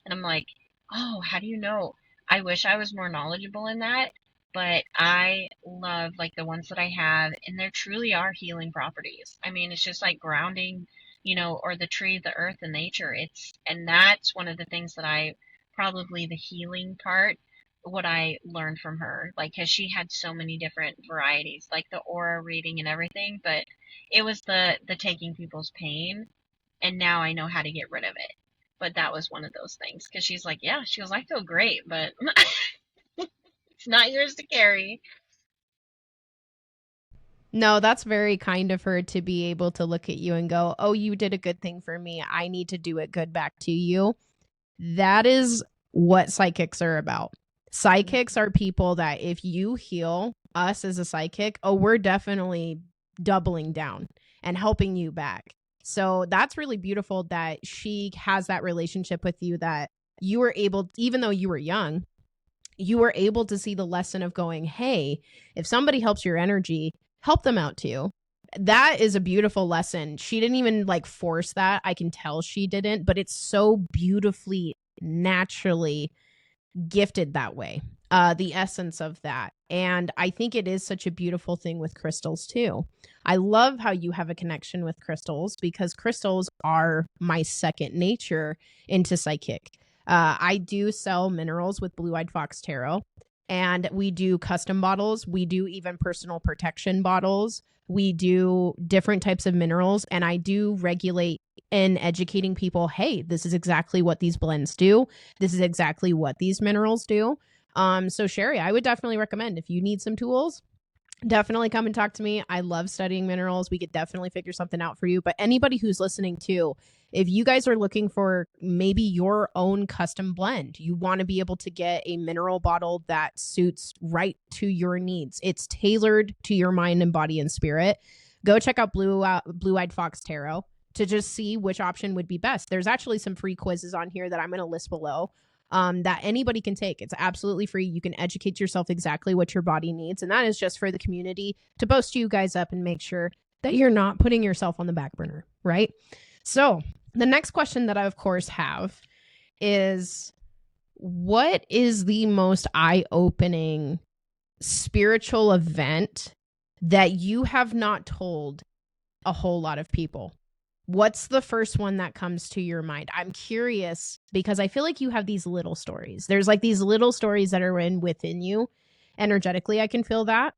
And I'm like, oh, how do you know? I wish I was more knowledgeable in that, but I love like the ones that I have and there truly are healing properties. I mean, it's just like grounding, or the tree, the earth, and nature. And that's one of the things that probably the healing part, what I learned from her, like, cause she had so many different varieties, like the aura reading and everything, but it was the taking people's pain. And now I know how to get rid of it. But that was one of those things. Cause she's like, yeah, she goes, I feel great, but it's not yours to carry. No, that's very kind of her to be able to look at you and go, oh, you did a good thing for me. I need to do it good back to you. That is what psychics are about. Psychics are people that if you heal us as a psychic, oh, we're definitely doubling down and helping you back. So that's really beautiful that she has that relationship with you, that you were able, even though you were young, you were able to see the lesson of going, hey, if somebody helps your energy, help them out too. That is a beautiful lesson. She didn't even like force that. I can tell she didn't, but it's so beautifully, naturally gifted that way. The essence of that. And I think it is such a beautiful thing with crystals too. I love how you have a connection with crystals because crystals are my second nature into psychic. I do sell minerals with Blue Eyed Fox Tarot, and we do custom bottles. We do even personal protection bottles. We do different types of minerals, and I do regulate in educating people, hey, this is exactly what these blends do. This is exactly what these minerals do. So Sherri, I would definitely recommend if you need some tools, definitely come and talk to me. I love studying minerals. We could definitely figure something out for you. But anybody who's listening too, if you guys are looking for maybe your own custom blend, you want to be able to get a mineral bottle that suits right to your needs. It's tailored to your mind and body and spirit. go check out Blue-Eyed Fox Tarot to just see which option would be best. There's actually some free quizzes on here that I'm going to list below that anybody can take. It's absolutely free. You can educate yourself exactly what your body needs. And that is just for the community to boost you guys up and make sure that you're not putting yourself on the back burner, right? So the next question that I, of course, have is, what is the most eye-opening spiritual event that you have not told a whole lot of people? What's the first one that comes to your mind? I'm curious because I feel like you have these little stories. There's like these little stories that are within you. Energetically, I can feel that.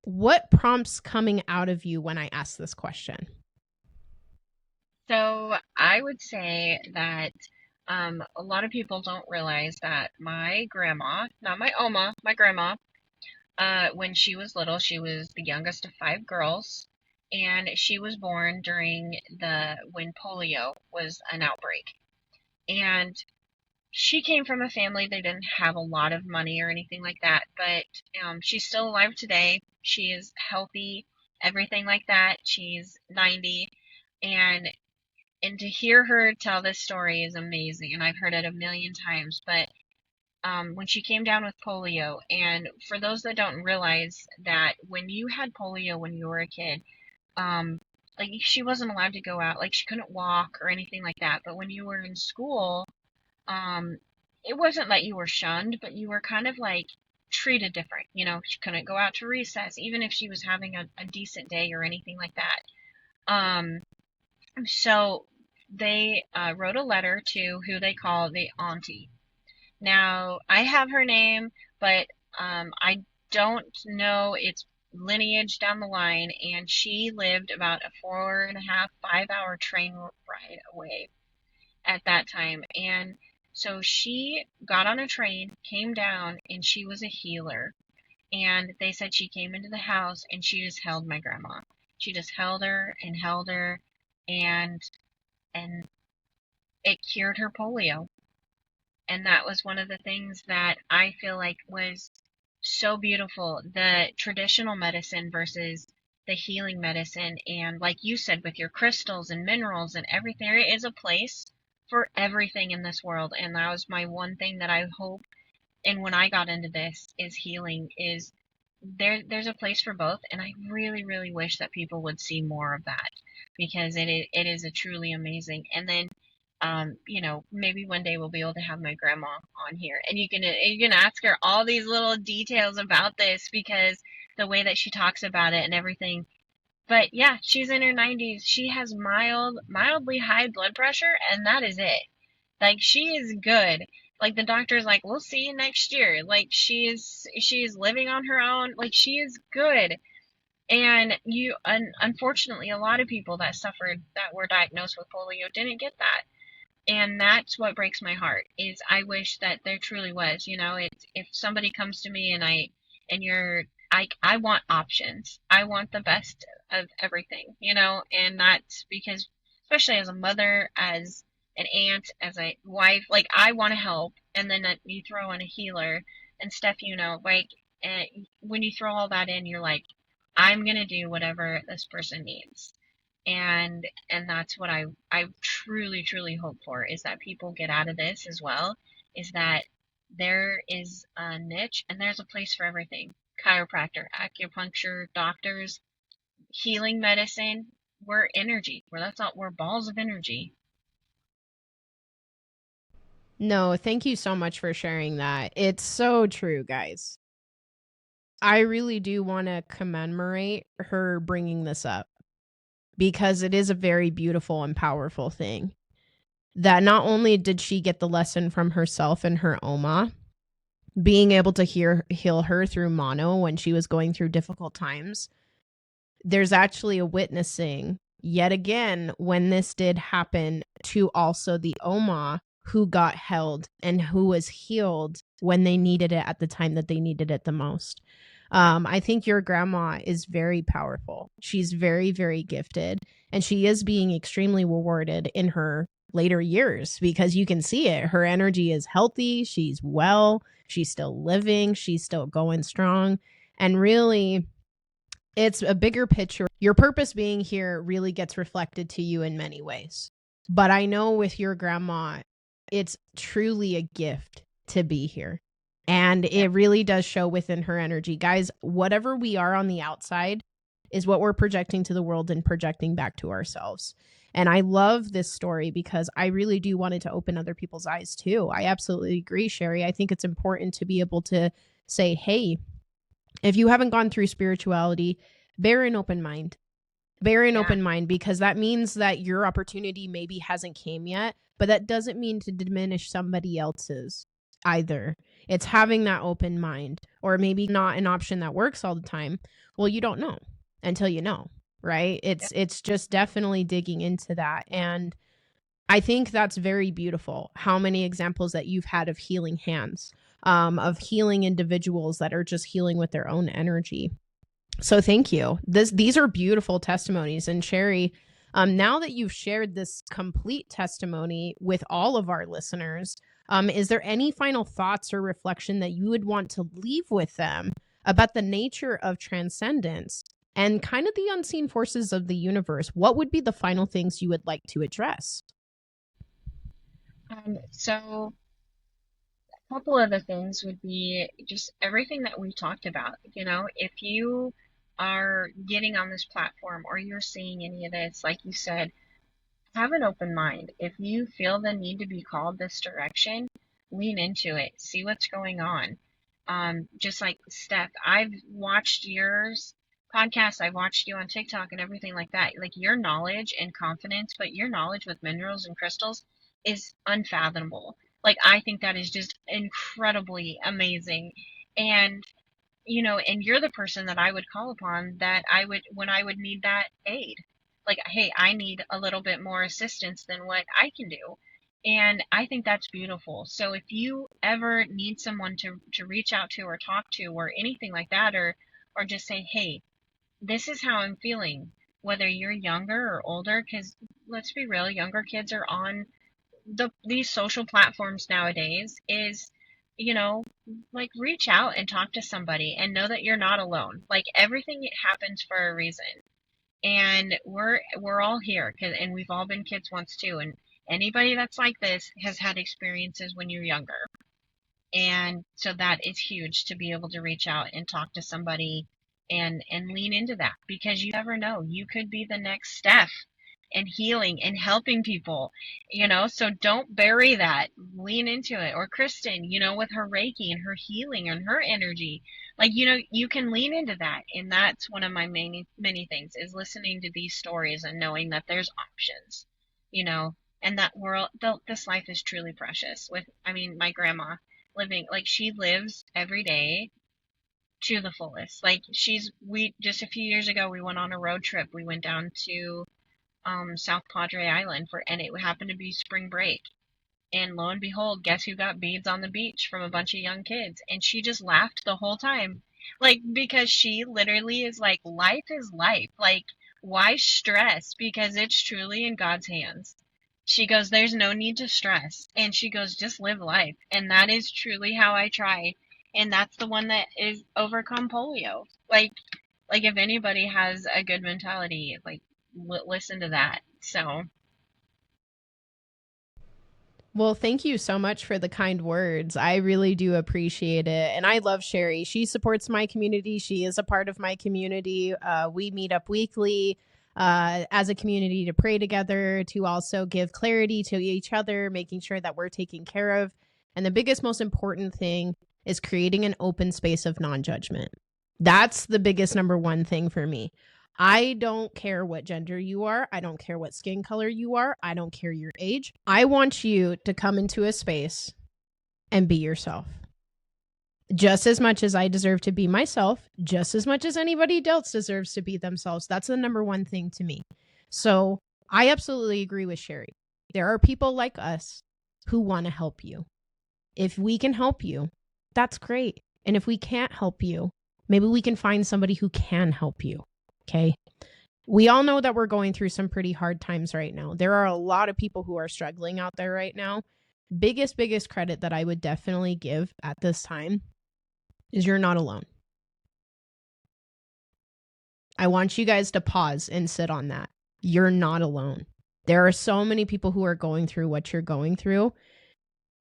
What prompts coming out of you when I ask this question? So I would say that a lot of people don't realize that my grandma, not my Oma, my grandma, when she was little, she was the youngest of 5 girls, and she was born during when polio was an outbreak. And she came from a family that didn't have a lot of money or anything like that, but she's still alive today. She is healthy, everything like that. She's 90, and to hear her tell this story is amazing, and I've heard it a million times. But when she came down with polio, and for those that don't realize that when you had polio when you were a kid, like she wasn't allowed to go out, like she couldn't walk or anything like that. But when you were in school, it wasn't that you were shunned, but you were kind of like treated different. You know, she couldn't go out to recess, even if she was having a decent day or anything like that. So they wrote a letter to who they call the auntie. Now, I have her name, but I don't know its lineage down the line, and she lived about a 4.5, 5 hour train ride away at that time. And so she got on a train, came down, and she was a healer. And they said she came into the house and she just held my grandma. She just held her, and it cured her polio. And that was one of the things that I feel like was so beautiful, the traditional medicine versus the healing medicine. And like you said, with your crystals and minerals and everything, there is a place for everything in this world. And that was my one thing that I hope, and when I got into this, is healing, is there's a place for both. And I really, really wish that people would see more of that, because it is a truly amazing. And then maybe one day we'll be able to have my grandma on here, and you can ask her all these little details about this, because the way that she talks about it and everything. But yeah, she's in her 90s. She has mildly high blood pressure, and that is it. Like, she is good. Like, the doctor's like, we'll see you next year. Like, she is living on her own. Like, she is good. And unfortunately, a lot of people that were diagnosed with polio didn't get that. And that's what breaks my heart, is I wish that there truly was. If somebody comes to me I want options. I want the best of everything, and that's because, especially as a mother, as an aunt, as a wife, like, I want to help. And then you throw in a healer and stuff, when you throw all that in, you're like, I'm going to do whatever this person needs. And that's what I truly, truly hope for, is that people get out of this as well, is that there is a niche and there's a place for everything. Chiropractor, acupuncture, doctors, healing medicine. We're energy. We're balls of energy. No, thank you so much for sharing that. It's so true, guys. I really do want to commemorate her bringing this up, because it is a very beautiful and powerful thing. That not only did she get the lesson from herself and her Oma, being able to heal her through mono when she was going through difficult times, there's actually a witnessing, yet again, when this did happen, to also the Oma who got held and who was healed when they needed it at the time that they needed it the most. I think your grandma is very powerful. She's very, very gifted, and she is being extremely rewarded in her later years, because you can see it. Her energy is healthy. She's well. She's still living. She's still going strong. And really, It's a bigger picture. Your purpose being here really gets reflected to you in many ways. But I know with your grandma, it's truly a gift to be here. And it really does show within her energy. Guys, whatever we are on the outside is what we're projecting to the world and projecting back to ourselves. And I love this story because I really do want it to open other people's eyes too. I absolutely agree, Sherri. I think it's important to be able to say, hey, if you haven't gone through spirituality, bear an open mind. Bear an open mind, because that means that your opportunity maybe hasn't came yet, but that doesn't mean to diminish somebody else's either. It's having that open mind, or maybe not an option that works all the time. Well, you don't know until you know, right? It's just definitely digging into that. And I think that's very beautiful. How many examples that you've had of healing hands, of healing individuals that are just healing with their own energy. So thank you. These are beautiful testimonies. And Sherri, now that you've shared this complete testimony with all of our listeners, is there any final thoughts or reflection that you would want to leave with them about the nature of transcendence and kind of the unseen forces of the universe? What would be the final things you would like to address? So a couple of the things would be just everything that we talked about. You know, if you are getting on this platform or you're seeing any of this, like you said, have an open mind. If you feel the need to be called this direction, lean into it. See what's going on. Just like Steph, I've watched yours podcast. I've watched you on TikTok and everything like that. Like your knowledge and confidence, but your knowledge with minerals and crystals is unfathomable. Like I think that is just incredibly amazing. And and you're the person that I would call upon that I would when I would need that aid. Like, hey, I need a little bit more assistance than what I can do. And I think that's beautiful. So if you ever need someone to reach out to or talk to or anything like that, or just say, hey, this is how I'm feeling, whether you're younger or older, because let's be real, younger kids are on these social platforms nowadays, is you know like reach out and talk to somebody and know that you're not alone. Like everything happens for a reason, and we're all here, and we've all been kids once too, and anybody that's like this has had experiences when you're younger. And so that is huge, to be able to reach out and talk to somebody and lean into that, because you never know, you could be the next Steph and healing and helping people, so don't bury that. Lean into it. Or Kristen, with her Reiki and her healing and her energy, like, you can lean into that. And that's one of my many things, is listening to these stories and knowing that there's options, and that this life is truly precious. My grandma living, like, she lives every day to the fullest. Like, we just a few years ago, we went on a road trip. We went down to South Padre Island and it happened to be spring break. And lo and behold, guess who got beads on the beach from a bunch of young kids? And she just laughed the whole time. Like, because she literally is like, life is life. Like, why stress? Because it's truly in God's hands. She goes, there's no need to stress. And she goes, just live life. And that is truly how I try. And that's the one that is overcome polio. Like if anybody has a good mentality, like, listen to that. So, well, thank you so much for the kind words. I really do appreciate it. And I love Sherri. She supports my community. She is a part of my community. We meet up weekly as a community to pray together, to also give clarity to each other, making sure that we're taken care of. And the biggest, most important thing is creating an open space of non-judgment. That's the biggest number one thing for me. I don't care what gender you are. I don't care what skin color you are. I don't care your age. I want you to come into a space and be yourself. Just as much as I deserve to be myself, just as much as anybody else deserves to be themselves. That's the number one thing to me. So I absolutely agree with Sherri. There are people like us who want to help you. If we can help you, that's great. And if we can't help you, maybe we can find somebody who can help you. Okay. We all know that we're going through some pretty hard times right now. There are a lot of people who are struggling out there right now. Biggest credit that I would definitely give at this time is you're not alone. I want you guys to pause and sit on that. You're not alone. There are so many people who are going through what you're going through,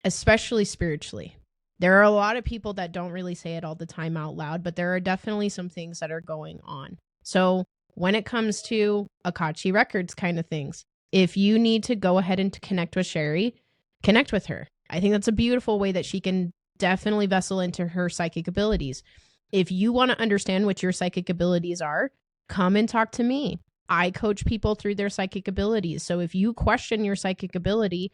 especially spiritually. There are a lot of people that don't really say it all the time out loud, but there are definitely some things that are going on. So when it comes to Akashic Records kind of things, if you need to go ahead and to connect with Sherri, connect with her. I think that's a beautiful way that she can definitely vessel into her psychic abilities. If you want to understand what your psychic abilities are, come and talk to me. I coach people through their psychic abilities. So if you question your psychic ability,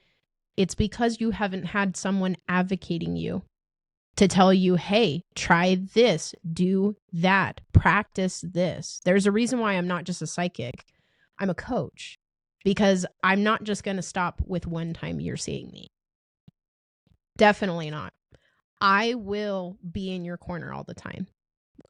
it's because you haven't had someone advocating you to tell you, hey, try this, do that, practice this. There's a reason why I'm not just a psychic. I'm a coach, because I'm not just going to stop with one time you're seeing me. Definitely not. I will be in your corner all the time.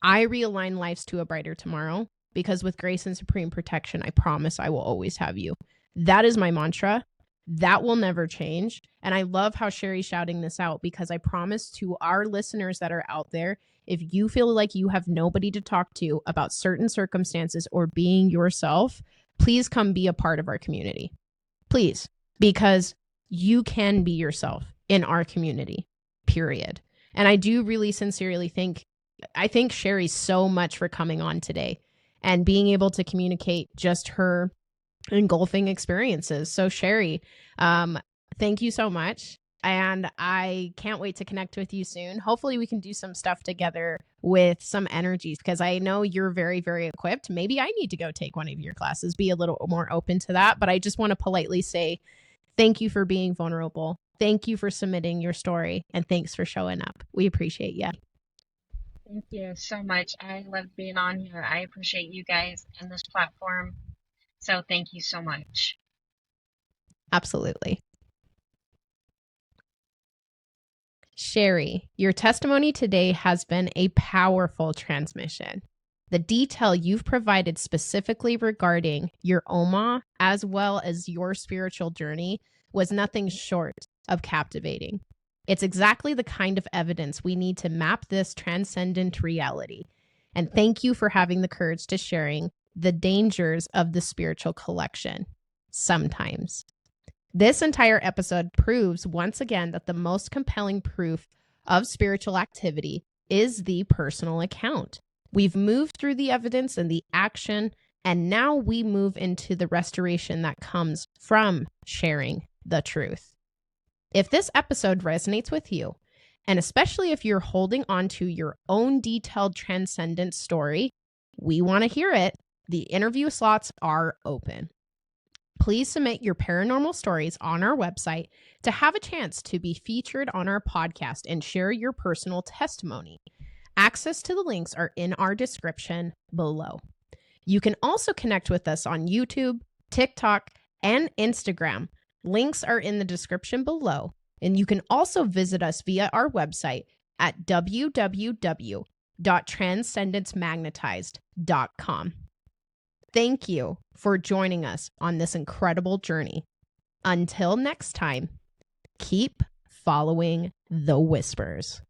I realign lives to a brighter tomorrow, because with grace and supreme protection, I promise I will always have you. That is my mantra. That will never change. And I love how Sherri's shouting this out, because I promise to our listeners that are out there, if you feel like you have nobody to talk to about certain circumstances or being yourself, please come be a part of our community. Please, because you can be yourself in our community, period. And I do really sincerely thank Sherri so much for coming on today and being able to communicate just her engulfing experiences. So Sherri, thank you so much. And I can't wait to connect with you soon. Hopefully we can do some stuff together with some energies, because I know you're very, very equipped. Maybe I need to go take one of your classes, be a little more open to that. But I just want to politely say thank you for being vulnerable. Thank you for submitting your story. And thanks for showing up. We appreciate you. Thank you so much. I love being on here. I appreciate you guys and this platform. So thank you so much. Absolutely. Sherri, your testimony today has been a powerful transmission. The detail you've provided specifically regarding your Oma, as well as your spiritual journey, was nothing short of captivating. It's exactly the kind of evidence we need to map this transcendent reality. And thank you for having the courage to sharing the dangers of the spiritual collection. Sometimes. This entire episode proves once again that the most compelling proof of spiritual activity is the personal account. We've moved through the evidence and the action, and now we move into the restoration that comes from sharing the truth. If this episode resonates with you, and especially if you're holding on to your own detailed transcendent story, we want to hear it. The interview slots are open. Please submit your paranormal stories on our website to have a chance to be featured on our podcast and share your personal testimony. Access to the links are in our description below. You can also connect with us on YouTube, TikTok, and Instagram. Links are in the description below. And you can also visit us via our website at www.transcendencemagnetized.com. Thank you for joining us on this incredible journey. Until next time, keep following the whispers.